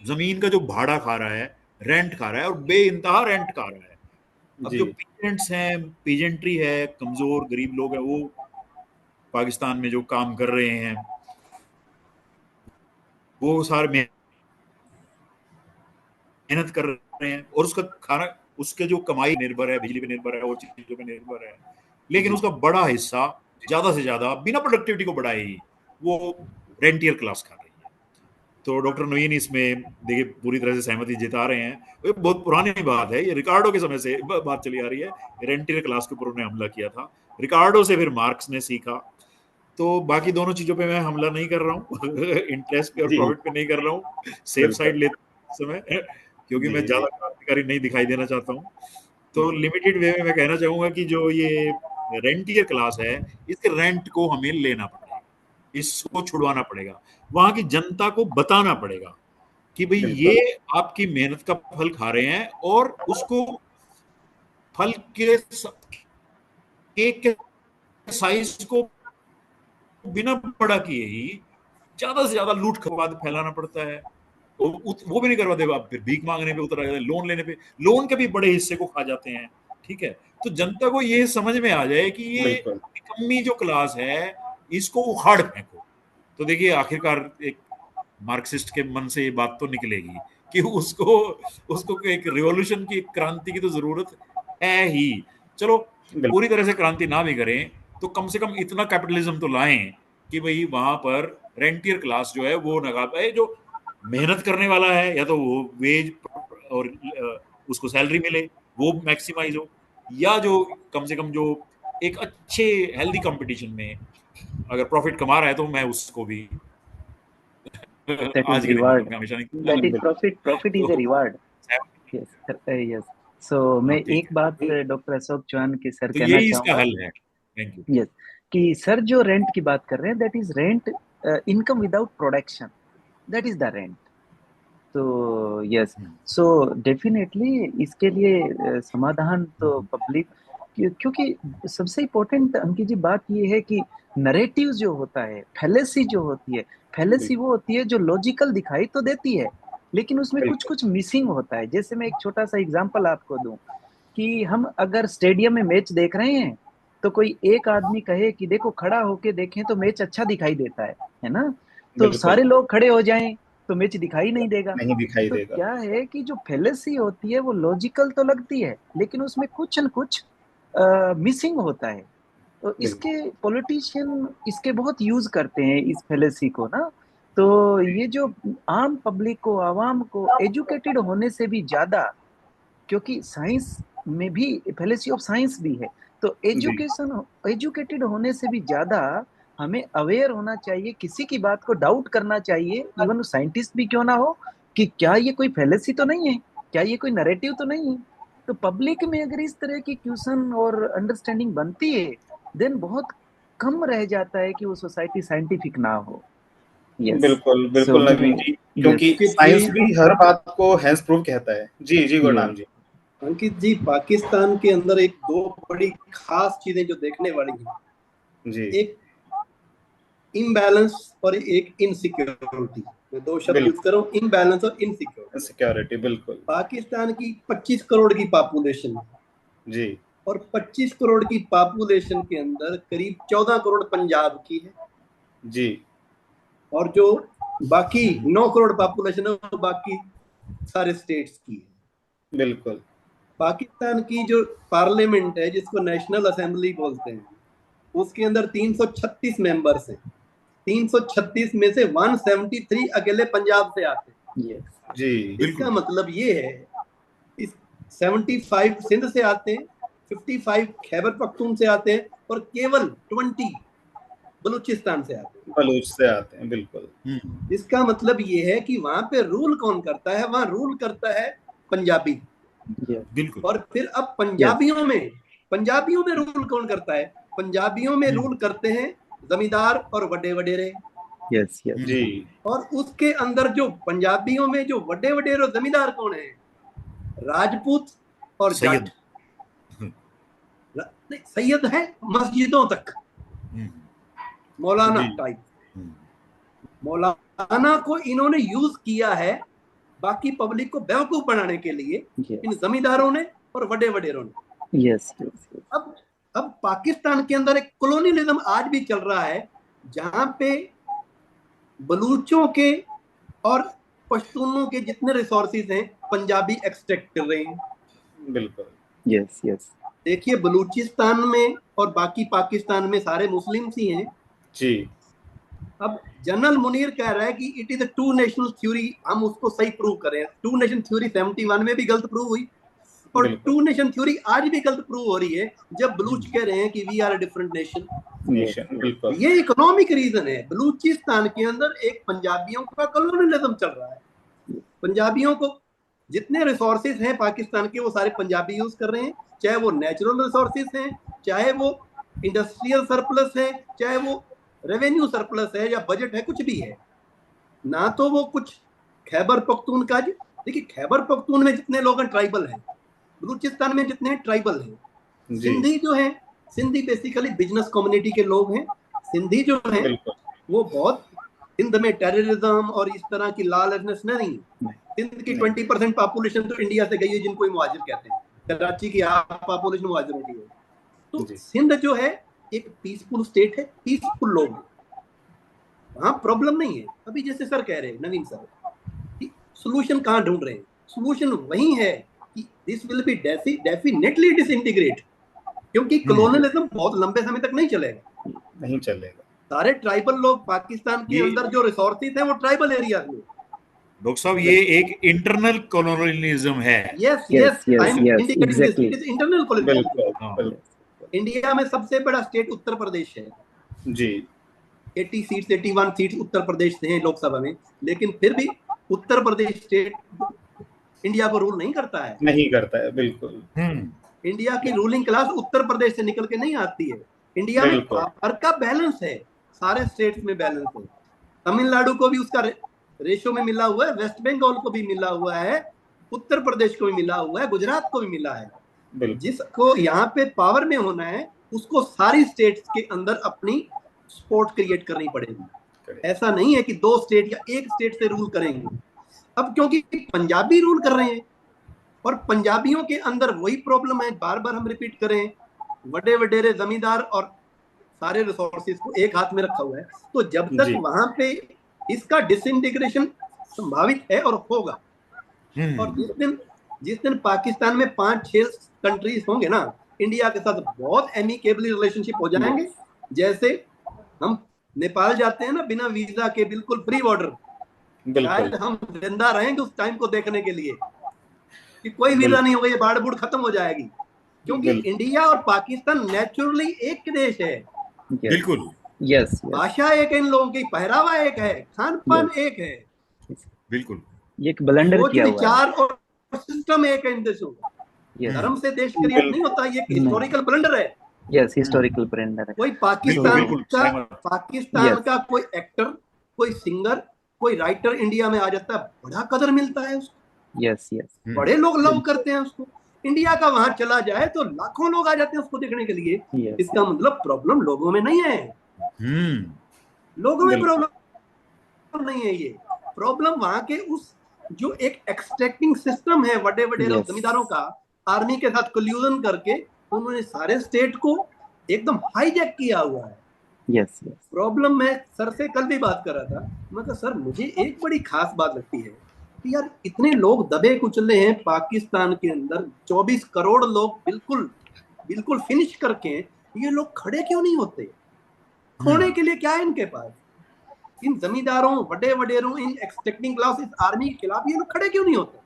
B: जमीन का जो भाड़ा खा रहा है, रेंट खा रहा है, और बेइंतहा रेंट खा रहा है। अब जो पीजेंट्स हैं, पीजेंट्री है, कमजोर गरीब लोग हैं, वो पाकिस्तान में जो काम कर रहे हैं वो सारे मेहनत कर रहे हैं और उसका खाना, उसके जो कमाई निर्भर है, बिजली पे निर्भर है और चीजों पे निर्भर है, लेकिन उसका बड़ा हिस्सा ज्यादा से ज्यादा बिना प्रोडक्टिविटी को बढ़ाए ही वो रेंटियर क्लास खा रही है। तो डॉक्टर नवीन इसमें देखिए पूरी तरह से सहमति जता रहे हैं। ये बहुत पुरानी बात है, ये रिकार्डो के समय से बात चली आ रही है, रेंटियर क्लास के ऊपर उन्होंने हमला किया था, रिकार्डो से फिर मार्क्स ने सीखा। तो बाकी दोनों चीजों पे मैं हमला नहीं कर रहा हूँ इंटरेस्ट पे और प्रॉफिट पे नहीं कर रहा हूँ, सेफ साइड लेते समय, क्योंकि मैं ज्यादा क्रांतिकारी नहीं दिखाई देना चाहता हूँ। तो लिमिटेड वे में मैं कहना चाहूंगा कि जो ये रेंटियर क्लास है, इसके रेंट को हमें लेना पड़ेगा, इसको छुड़वाना पड़ेगा, वहां की जनता को बताना पड़ेगा कि भाई ये आपकी मेहनत का फल खा रहे हैं, और उसको फल के केक के साइज को बिना बड़ा किए ही ज्यादा से ज्यादा लूट खपात फैलाना पड़ता है। वो भी नहीं करवाते, आप फिर भीख मांगने पे उतर आते, लोन लेने पे, लोन के भी बड़े हिस्से को खा जाते हैं। ठीक है, तो जनता को ये समझ में आ जाए कि ये निकम्मी जो क्लास है इसको उखाड़ फेंको। तो देखिए आखिरकार एक मार्क्सिस्ट के मन से ये बात तो निकलेगी कि उसको उसको एक रिवॉल्यूशन की, एक क्रांति की तो जरूरत है ही। चलो पूरी तरह से क्रांति ना भी करें तो कम से कम इतना कैपिटलिज्म तो लाएं कि भाई वहां पर रेंटियर क्लास जो है वो नगा पाए, जो मेहनत करने वाला है या तो वो वेज और उसको सैलरी मिले वो मैक्सिमाइज हो, या जो कम से कम जो एक अच्छे हेल्दी कंपटीशन में अगर प्रॉफिट कमा रहा है तो मैं उसको भी
E: that
B: आज
E: is
B: के दिन
E: reward,
B: में हमेशा नहीं
E: that is profit is a reward. Yes yes. So मैं
B: ठीक
E: एक
B: है,
E: बात डॉक्टर अशोक चौहान के सर
B: तो
E: कहना
B: यही इसका
E: चाहूंगा।
B: हल है। Thank you.
E: यस, कि सर जो रेंट की बात कर रहे हैं, that is rent income without production, that is the rent. तो यस, सो डेफिनेटली इसके लिए समाधान तो पब्लिक, क्योंकि सबसे इम्पोर्टेंट अंकित जी बात ये है कि नरेटिव जो होता है, फैलेसी जो होती है, फैलेसी वो होती है जो लॉजिकल दिखाई तो देती है लेकिन उसमें कुछ कुछ मिसिंग होता है। जैसे मैं एक छोटा सा एग्जांपल आपको दूं कि हम अगर स्टेडियम में मैच देख रहे हैं तो कोई एक आदमी कहे कि देखो खड़ा होके देखें तो मैच अच्छा दिखाई देता है ना, तो सारे लोग खड़े हो जाएं तो मैच दिखाई नहीं देगा।
A: नहीं दिखाई
E: तो
A: देगा।
E: क्या है कि जो फैलेसी होती है वो लॉजिकल तो लगती है लेकिन उसमें कुछ न कुछ मिसिंग होता है। तो इसके पॉलिटिशियन इसके बहुत यूज करते हैं इस फैलेसी को ना। तो ये जो आम पब्लिक को, आवाम को एजुकेटेड होने से भी ज्यादा, क्योंकि साइंस में भी फैलेसी ऑफ साइंस भी है, तो एजुकेटेड होने से भी ज्यादा हमें अवेयर होना चाहिए, किसी की बात को डाउट करना चाहिए, इवन साइंटिस्ट भी क्यों ना हो, कि क्या ये कोई फैलेसी तो नहीं है, क्या ये कोई नैरेटिव तो नहीं है। तो पब्लिक में अगर इस तरह की क्वेश्चन और अंडरस्टैंडिंग बनती है देन बहुत कम रह जाता है कि वो सोसाइटी साइंटिफिक ना हो। यस,
A: बिल्कुल बिल्कुल नवीन जी, क्योंकि
D: अंकित
A: साइंस
D: जी,
A: भी हर बात को हैंस प्रूफ कहता है। जी जी गुरनाम जी।
D: अंकित जी, पाकिस्तान के अंदर एक दो बड़ी खास चीजें जो देखने वाली हैं,
A: जी
D: एक इम्बैलेंस और एक इनसिक्योरिटी। मैं दो शब्द यूज कर रहा हूँ, इम्बैलेंस और इनसिक्योरिटी।
A: सिक्योरिटी बिल्कुल।
D: पाकिस्तान की 25 करोड़ की पॉपुलेशन है
A: जी,
D: और 25 करोड़ की पॉपुलेशन के अंदर करीब 14 करोड़ पंजाब की है
A: जी,
D: और जो बाकी 9 करोड़ पॉपुलेशन है वो बाकी सारे स्टेट्स की है।
A: बिल्कुल।
D: पाकिस्तान की जो पार्लियामेंट है जिसको नेशनल असेंबली बोलते हैं, उसके अंदर 336 मेंबर्स हैं। 336 में से 173 अकेले पंजाब से आते हैं।
A: जी
D: इसका मतलब ये है, इस 75 सिंध से आते हैं, 55 खैबर पख्तून से आते हैं और केवल 20 बलूचिस्तान से आते हैं।
A: बलूच से आते हैं, बिल्कुल।
D: इसका मतलब ये है कि वहां पे रूल कौन करता है? वहां रूल करता है पंजाबी।
B: बिल्कुल।
D: और फिर अब पंजाबियों में रूल कौन करता है? पंजाबियों में रूल करते हैं जमींदार और वडे वडेरे।
E: यस यस
A: जी,
D: और उसके अंदर जो पंजाबियों में जो वडे वडेरे और जमींदार कौन है? राजपूत और
B: सैयद।
D: नहीं, सैयद है मस्जिदों तक, मौलाना टाइप। मौलाना को इन्होंने यूज किया है बाकी पब्लिक को बेवकूफ बनाने के लिए, इन जमींदारों ने और वडे वडेरों ने।
E: Yes yes.
D: अब पाकिस्तान के अंदर एक कॉलोनियलिज्म आज भी चल रहा है जहां पे बलूचों के और पश्तूनों के जितने रिसोर्सेज हैं पंजाबी एक्सट्रैक्ट कर रहे हैं।
A: बिल्कुल।
E: Yes yes.
D: देखिए बलूचिस्तान में और बाकी पाकिस्तान में सारे मुस्लिम ही हैं
A: जी।
D: अब जनरल मुनीर कह रहा है कि it is a two nation theory, हम उसको सही प्रूव करें। टू नेशन थ्योरी 71 में भी गलत प्रूव हुई और टू नेशन थ्योरी आज भी गलत प्रूव हो रही है जब बलूच कह रहे हैं कि we are a different nation.
A: बिल्कुल।
D: ये इकोनॉमिक रीजन है। बलूचिस्तान के अंदर एक पंजाबियों का कॉलोनियलिज्म चल रहा है। पंजाबियों को जितने रिसोर्सेज हैं पाकिस्तान के वो सारे पंजाबी यूज कर रहे हैं, चाहे वो नेचुरल रिसोर्सेज हैं, चाहे वो इंडस्ट्रियल सरप्लस है, चाहे वो रेवेन्यू सरप्लस है या बजट है, कुछ भी है ना। तो वो कुछ खैबर पख्तून का, देखिए खैबर पख्तून में जितने लोग हैं ट्राइबल हैं, बलूचिस्तान में जितने ट्राइबल हैं। सिंधी जो है, सिंधी बेसिकली बिजनेस कम्युनिटी के लोग हैं। सिंधी जो है वो बहुत सिंध में टेररिज्म और इस तरह की लॉलेसनेस नहीं। सिंध की 20% पॉपुलेशन तो इंडिया से गई है जिनको ही मुहाजिर कहते हैं। कराची की हाफ पॉपुलेशन मुहाजिरों की है। तो सिंध जो है एक पीसफुल स्टेट है, पीसफुल लोग।
F: वहां प्रॉब्लम नहीं है। अभी जैसे सर कह रहे हैं, नवीन सर, कि सोल्यूशन कहाँ ढूंढ रहे हैं, सोल्यूशन वही है कि this will be definitely disintegrate, क्योंकि कॉलोनियलिज्म बहुत लंबे समय तक नहीं चलेगा,
A: नहीं चलेगा।
F: सारे ट्राइबल लोग पाकिस्तान के अंदर जो रिसोर्सेज हैं वो ट्राइबल एरिया में।
B: डॉक्टर साहब ये एक इंटरनल कॉलोनियलिज्म है।
F: Yes
E: Yes,
F: yes, I
E: yes,
F: am
E: yes,
F: indicating this,
E: exactly.
F: It is internal colonialism.
A: बिल्कुल
B: हाँ।
A: बिल्कुल।
F: इंडिया में सबसे बड़ा स्टेट उत्तर प्रदेश है,
A: जी
F: 80 सीट्स 81 सीट्स उत्तर प्रदेश से हैं लोकसभा में, लेकिन फिर भी उत्तर प्रदेश स्टेट इंडिया को रूल नहीं करता है।
A: नहीं करता है, बिल्कुल।
F: इंडिया की रूलिंग क्लास उत्तर प्रदेश से निकल के नहीं आती है। इंडिया में
A: बिल्कुल।
F: पावर का बैलेंस है, सारे स्टेट्स में बैलेंस है। तमिलनाडु को भी उसका रेशो में मिला हुआ है, वेस्ट बंगाल को भी मिला हुआ है, उत्तर प्रदेश को भी मिला हुआ है, गुजरात को भी मिला है।
A: बिल्कुल।
F: जिसको यहाँ पे पावर में होना है उसको सारी स्टेट्स के अंदर अपनी सपोर्ट क्रिएट करनी पड़ेगी। ऐसा नहीं है कि 2 स्टेट या 1 स्टेट से रूल करेंगे। अब क्योंकि पंजाबी रूल कर रहे हैं और पंजाबियों के अंदर वही प्रॉब्लम है, बार बार हम रिपीट करें, बड़े वडेरे जमींदार और सारे रिसोर्सेज को एक हाथ में रखा हुआ है। तो जब तक वहां पे इसका डिसइंटीग्रेशन संभावित है और होगा, और जिस दिन पाकिस्तान में 5-6 कंट्रीज होंगे ना, इंडिया के साथ बहुत एमिकेबली रिलेशनशिप हो जाएंगे। जैसे हम नेपाल जाते हैं ना बिना वीजा के, बिल्कुल फ्री बॉर्डर, शायद हम जिंदा रहेंगे उस टाइम को देखने के लिए कि कोई वीजा नहीं होगा, ये बाढ़ बूढ़ खत्म हो जाएगी, क्योंकि इंडिया और पाकिस्तान नेचुरली एक देश है।
B: बिल्कुल।
E: यस,
F: भाषा एक है इन लोगों की, पहरावा एक है, खान पान एक है,
B: बिल्कुल।
E: ये एक ब्लंडर किया हुआ है,
F: विचार और सिस्टम एक है इन देशों का। धर्म से देश क्रिएट नहीं होता, ये हिस्टोरिकल ब्लंडर है।
E: यस, हिस्टोरिकल ब्लंडर है।
F: कोई पाकिस्तान का कोई एक्टर, कोई सिंगर, कोई राइटर इंडिया में आ जाता है, बड़ा कदर मिलता है उसको।
E: यस,
F: बड़े लोग लव करते हैं उसको। इंडिया का वहां चला जाए तो लाखों लोग आ जाते हैं उसको देखने के लिए। इसका मतलब प्रॉब्लम लोगों में नहीं है, लोगों में प्रॉब्लम नहीं है, ये प्रॉब्लम वहां के उस जो एक एक्सट्रैक्टिंग सिस्टम है बड़े बड़े जमींदारों का, आर्मी के साथ कोल्यूजन करके उन्होंने सारे स्टेट को एकदम हाईजैक किया हुआ है।
E: यस।
F: प्रॉब्लम मैं सर से कल भी बात कर रहा था, मैं कहा सर मुझे एक बड़ी खास बात लगती है कि यार इतने लोग दबे कुचले हैं पाकिस्तान के अंदर, 24 करोड़ लोग बिल्कुल फिनिश करके, ये लोग खड़े क्यों नहीं होते? खोने के लिए क्या है इनके पास? इन जमींदारों, बड़े वडेरों, इन एक्सट्रैक्टिंग क्लास, इस आर्मी के खिलाफ ये लोग खड़े क्यों नहीं होते?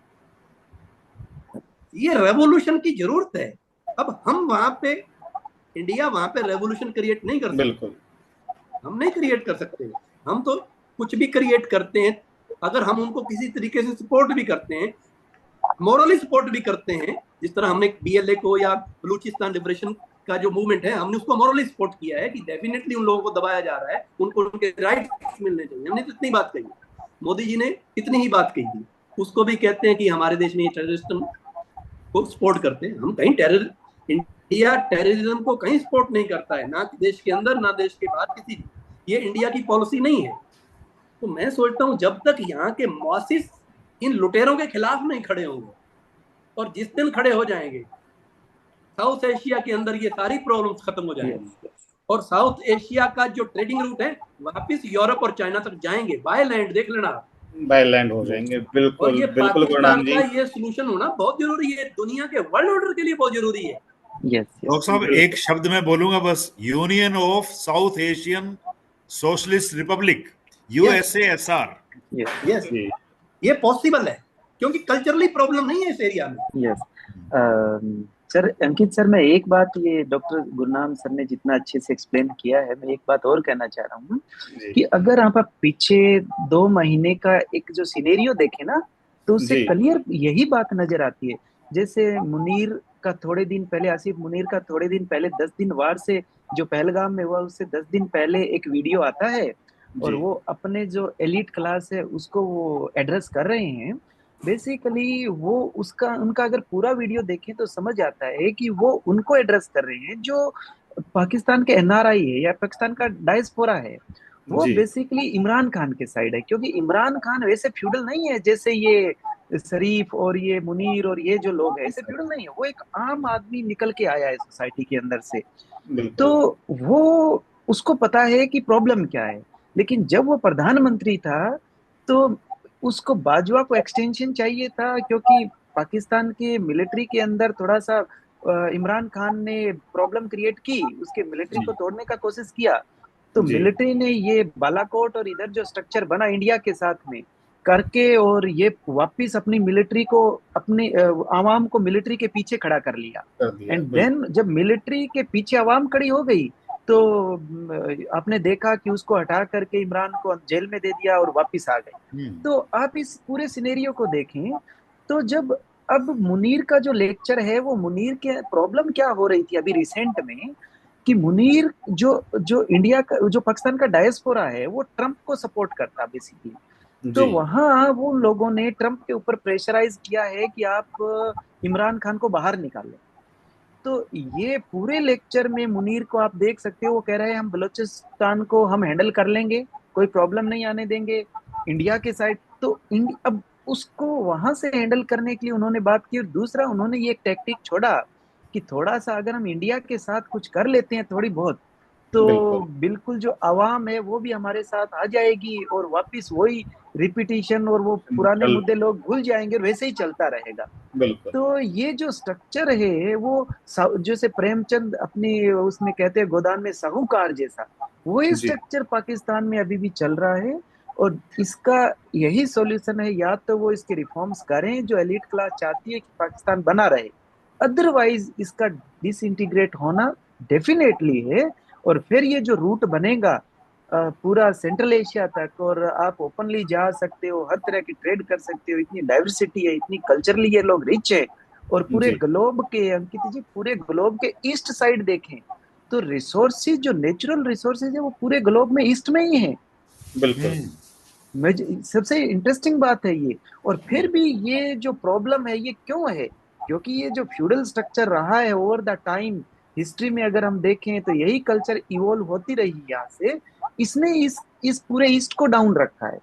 F: ये रेवोल्यूशन की जरूरत है। अब हम वहां पे, इंडिया वहां पे रेवोल्यूशन क्रिएट नहीं कर सकते।
A: बिल्कुल
F: हम नहीं क्रिएट कर सकते। हम तो कुछ भी क्रिएट करते हैं अगर हम उनको किसी तरीके से सपोर्ट भी करते हैं, मॉरली सपोर्ट भी करते हैं, जिस तरह हमने BLA को या बलूचिस्तान लिबरेशन का जो मूवमेंट है, हमने उसको मॉरली सपोर्ट किया है कि डेफिनेटली उन लोगों को दबाया जा रहा है, उनको उनके राइट्स मिलने चाहिए। हमने तो इतनी बात कही, मोदी जी ने इतनी ही बात कही थी। उसको भी कहते हैं कि हमारे देश में टेररिज्म को सपोर्ट करते हैं। हम कहीं इंडिया टेररिज्म को कहीं सपोर्ट नहीं करता है, ना देश के अंदर ना देश के बाहर किसी भी। ये इंडिया की पॉलिसी नहीं है। तो मैं सोचता हूँ जब तक यहाँ के मौसिस इन लुटेरों के खिलाफ नहीं खड़े होंगे, और जिस दिन खड़े हो जाएंगे साउथ एशिया के अंदर ये सारी प्रॉब्लम्स खत्म हो जाएंगी। और साउथ एशिया का जो ट्रेडिंग रूट है वापस यूरोप और चाइना तक जाएंगे, बाय लैंड, देख लेना,
A: बाय लैंड हो जाएंगे। बिल्कुल
F: और ये
A: बिल्कुल
F: पाकिस्तान का ये सोल्यूशन होना बहुत जरूरी है, दुनिया के वर्ल्ड ऑर्डर के लिए बहुत जरूरी है।
B: डॉक्टर साहब एक शब्द मैं बोलूंगा बस, union of south Asian socialist Republic, USSR।
F: Yes, ये पॉसिबल है क्योंकि कल्चरली प्रॉब्लम नहीं है इस एरिया में।
E: यस सर, अंकित सर, मैं एक बात, ये डॉक्टर गुरनाम सर ने जितना अच्छे से एक्सप्लेन किया है, मैं एक बात और कहना चाह रहा हूँ कि अगर आप पीछे 2 महीने का एक जो सिनेरियो देखें ना, तो उससे क्लियर यही बात नजर आती है। जैसे मुनीर का थोड़े दिन पहले, आसिफ मुनीर का थोड़े दिन पहले, 10 दिन वार से जो पहलगाम में हुआ उससे 10 दिन पहले एक वीडियो आता है, और वो अपने जो एलिट क्लास है उसको वो एड्रेस कर रहे हैं। बेसिकली वो उनका अगर पूरा वीडियो देखें तो समझ आता है कि वो उनको एड्रेस कर रहे हैं जो पाकिस्तान के NRI है या पाकिस्तान का डायस्पोरा है। वो बेसिकली इमरान खान के साइड है, क्योंकि इमरान खान वैसे फ्यूडल नहीं है जैसे ये शरीफ और ये मुनीर और ये जो लोग हैं, ऐसे फ्यूडल नहीं है। वो एक आम आदमी निकल के आया है सोसाइटी के अंदर से, तो वो उसको पता है कि प्रॉब्लम क्या है। लेकिन जब वो प्रधानमंत्री था तो उसको बाजवा को एक्सटेंशन चाहिए था, क्योंकि पाकिस्तान के मिलिट्री के अंदर थोड़ा सा इमरान खान ने प्रॉब्लम क्रिएट की, उसके मिलिट्री को तोड़ने का कोशिश किया। तो मिलिट्री ने ये बालाकोट और इधर जो स्ट्रक्चर बना इंडिया के साथ में करके, और ये वापिस अपनी मिलिट्री को, अपनी आवाम को मिलिट्री के पीछे खड़ा कर लिया। एंड देन जब मिलिट्री के पीछे आवाम खड़ी हो गई तो आपने देखा कि उसको हटा करके इमरान को जेल में दे दिया और वापिस आ गए। तो आप इस पूरे सिनेरियो को देखें तो जब अब मुनीर का जो लेक्चर है, वो मुनीर के प्रॉब्लम क्या हो रही थी अभी रिसेंट में, कि मुनीर जो इंडिया का, जो पाकिस्तान का डायस्पोरा है, वो ट्रंप को सपोर्ट करता बेसिकली। तो वहां वो लोगों ने ट्रंप के ऊपर प्रेशराइज किया है कि आप इमरान खान को बाहर निकालें। तो ये पूरे लेक्चर में मुनीर को आप देख सकते हो, वो कह रहे हैं हम बलूचिस्तान को हम हैंडल कर लेंगे, कोई प्रॉब्लम नहीं आने देंगे इंडिया के साइड। तो अब उसको वहां से हैंडल करने के लिए उन्होंने बात की। और दूसरा, उन्होंने ये एक टैक्टिक छोड़ा कि थोड़ा सा अगर हम इंडिया के साथ कुछ कर लेते हैं थोड़ी बहुत, तो बिल्कुल जो आवाम है वो भी हमारे साथ आ जाएगी और वापिस वही रिपीटिशन और वो पुराने मुद्दे लोग भूल जाएंगे और वैसे ही चलता रहेगा। तो ये जो स्ट्रक्चर है वो जैसे प्रेमचंद अपनी उसमें कहते हैं गोदान में साहूकार जैसा, वही स्ट्रक्चर पाकिस्तान में अभी भी चल रहा है। और इसका यही सॉल्यूशन है, या तो वो इसके रिफॉर्म्स करें जो एलिट क्लास चाहती है कि पाकिस्तान बना रहे, अदरवाइज इसका डिसइंटीग्रेट होना डेफिनेटली है। और फिर ये जो रूट बनेगा पूरा सेंट्रल एशिया तक, और आप ओपनली जा सकते हो, हर तरह की ट्रेड कर सकते हो, इतनी डाइवर्सिटी है, इतनी कल्चरली ये लोग रिच है। और पूरे ग्लोब के, अंकित जी, पूरे ग्लोब के ईस्ट साइड देखें तो रिसोर्सेज, जो नेचुरल रिसोर्सेज है, वो पूरे ग्लोब में ईस्ट में ही है। बिल्कुल सबसे इंटरेस्टिंग बात है ये। और फिर भी ये जो प्रॉब्लम है ये क्यों है? क्योंकि ये जो फ्यूडल स्ट्रक्चर रहा है ओवर द टाइम हिस्ट्री में, अगर हम देखें तो यही कल्चर इवॉल्व होती रही यहाँ से, इसने इस पूरे ईस्ट को डाउन रखा है।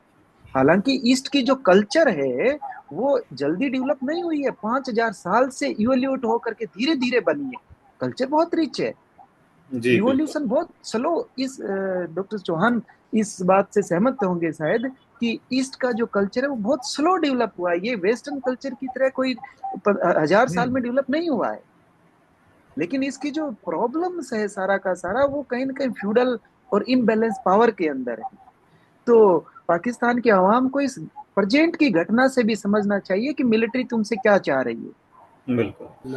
E: हालांकि ईस्ट की जो कल्चर है वो जल्दी डेवलप नहीं हुई है, 5000 साल से इवोल्यूट होकर के धीरे धीरे बनी है। कल्चर बहुत रिच है, इवोल्यूशन बहुत स्लो। इस डॉक्टर चौहान इस बात से सहमत होंगे शायद कि ईस्ट का जो कल्चर है वो बहुत स्लो डेवलप हुआ है। ये वेस्टर्न कल्चर की तरह कोई 1000 साल में डेवलप नहीं हुआ है। लेकिन इसकी जो प्रॉब्लम्स है सारा का सारा, वो कहीं ना कहीं फ्यूडल और इम्बैलेंस पावर के अंदर है। तो पाकिस्तान के अवाम को इस प्रेजेंट की घटना से भी समझना चाहिए कि मिलिट्री तुमसे क्या चाह रही है।
A: बिल्कुल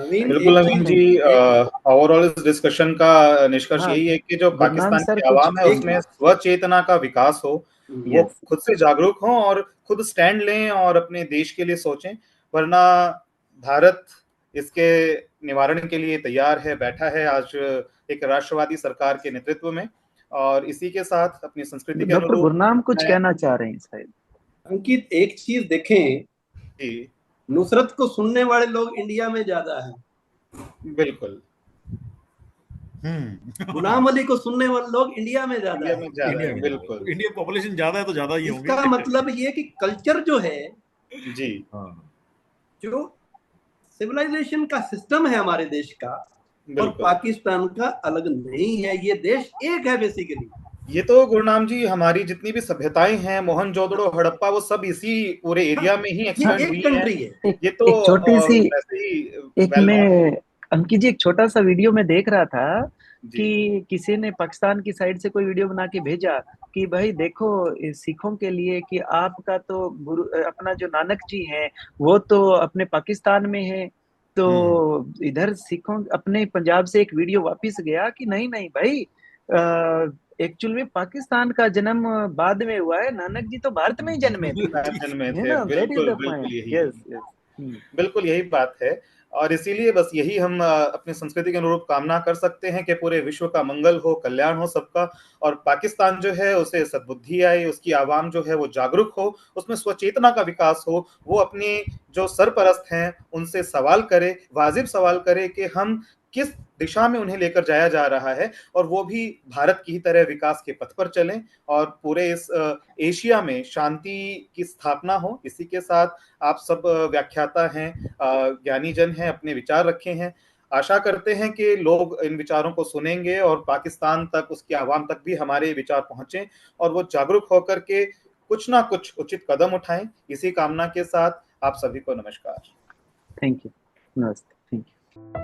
A: नवीन जी, ओवरऑल इस डिस्कशन का निष्कर्ष यही है कि जो पाकिस्तान की आवाम है उसमें स्वचेतना का विकास हो, वो खुद से जागरूक हो और खुद स्टैंड लें और अपने देश के लिए सोचें। वरना भारत इसके निवारण के लिए तैयार है, बैठा है आज एक राष्ट्रवादी सरकार के नेतृत्व में। और इसी के साथ अपनी संस्कृति के
E: अनुरूप गुरनाम कुछ कहना चाह रहे हैं शायद।
F: अंकित, एक चीज देखें, नुसरत को सुनने वाले लोग इंडिया में ज्यादा हैं।
A: बिल्कुल।
F: गुलाम अली को सुनने वाले लोग इंडिया में ज्यादा हैं।
A: बिल्कुल,
B: इंडिया पॉपुलेशन ज्यादा है तो ज्यादा ही होंगे।
F: इसका मतलब ये कि कल्चर जो है
A: जी,
F: जो सिविलाइजेशन का सिस्टम है हमारे देश का और पाकिस्तान का अलग नहीं है। ये देश एक है बेसिकली।
A: ये तो गुरनाम जी, हमारी जितनी भी सभ्यताएं हैं, मोहनजोदड़ो, हड़प्पा, वो सब इसी पूरे एरिया में ही एक्सपेंड हुई हैं। ये तो
E: एक छोटी सी एक मैं अंकित जी एक छोटा सा वीडियो में देख रहा था कि किसी ने पाकिस्तान की साइड से कोई वीडियो बना के भेजा कि भाई देखो सिखों के लिए कि आपका तो गुरु अपना जो नानक जी हैं वो तो अपने पाकिस्तान में है, तो इधर सिखों अपने पंजाब से एक वीडियो वापिस गया कि नहीं नहीं भाई, एक्चुअल में पाकिस्तान का जन्म बाद में हुआ है, नानक जी तो भारत में ही जन्मे थे।
A: बिल्कुल यही बात है। और इसीलिए बस यही हम अपनी संस्कृति के अनुरूप कामना कर सकते हैं कि पूरे विश्व का मंगल हो, कल्याण हो सबका, और पाकिस्तान जो है उसे सद्बुद्धि आए, उसकी आवाम जो है वो जागरूक हो, उसमें स्वचेतना का विकास हो, वो अपनी जो सरपरस्त हैं उनसे सवाल करे, वाजिब सवाल करे कि हम किस दिशा में उन्हें लेकर जाया जा रहा है, और वो भी भारत की तरह विकास के पथ पर चलें और पूरे इस एशिया में शांति की स्थापना हो। इसी के साथ आप सब व्याख्याता हैं, ज्ञानी जन हैं, अपने विचार रखे हैं। आशा करते हैं कि लोग इन विचारों को सुनेंगे और पाकिस्तान तक, उसकी आवाम तक भी हमारे विचार पहुंचे और वो जागरूक होकर के कुछ ना कुछ उचित कदम उठाएं। इसी कामना के साथ आप सभी को नमस्कार।
E: Thank you. नमस्ते। Thank you.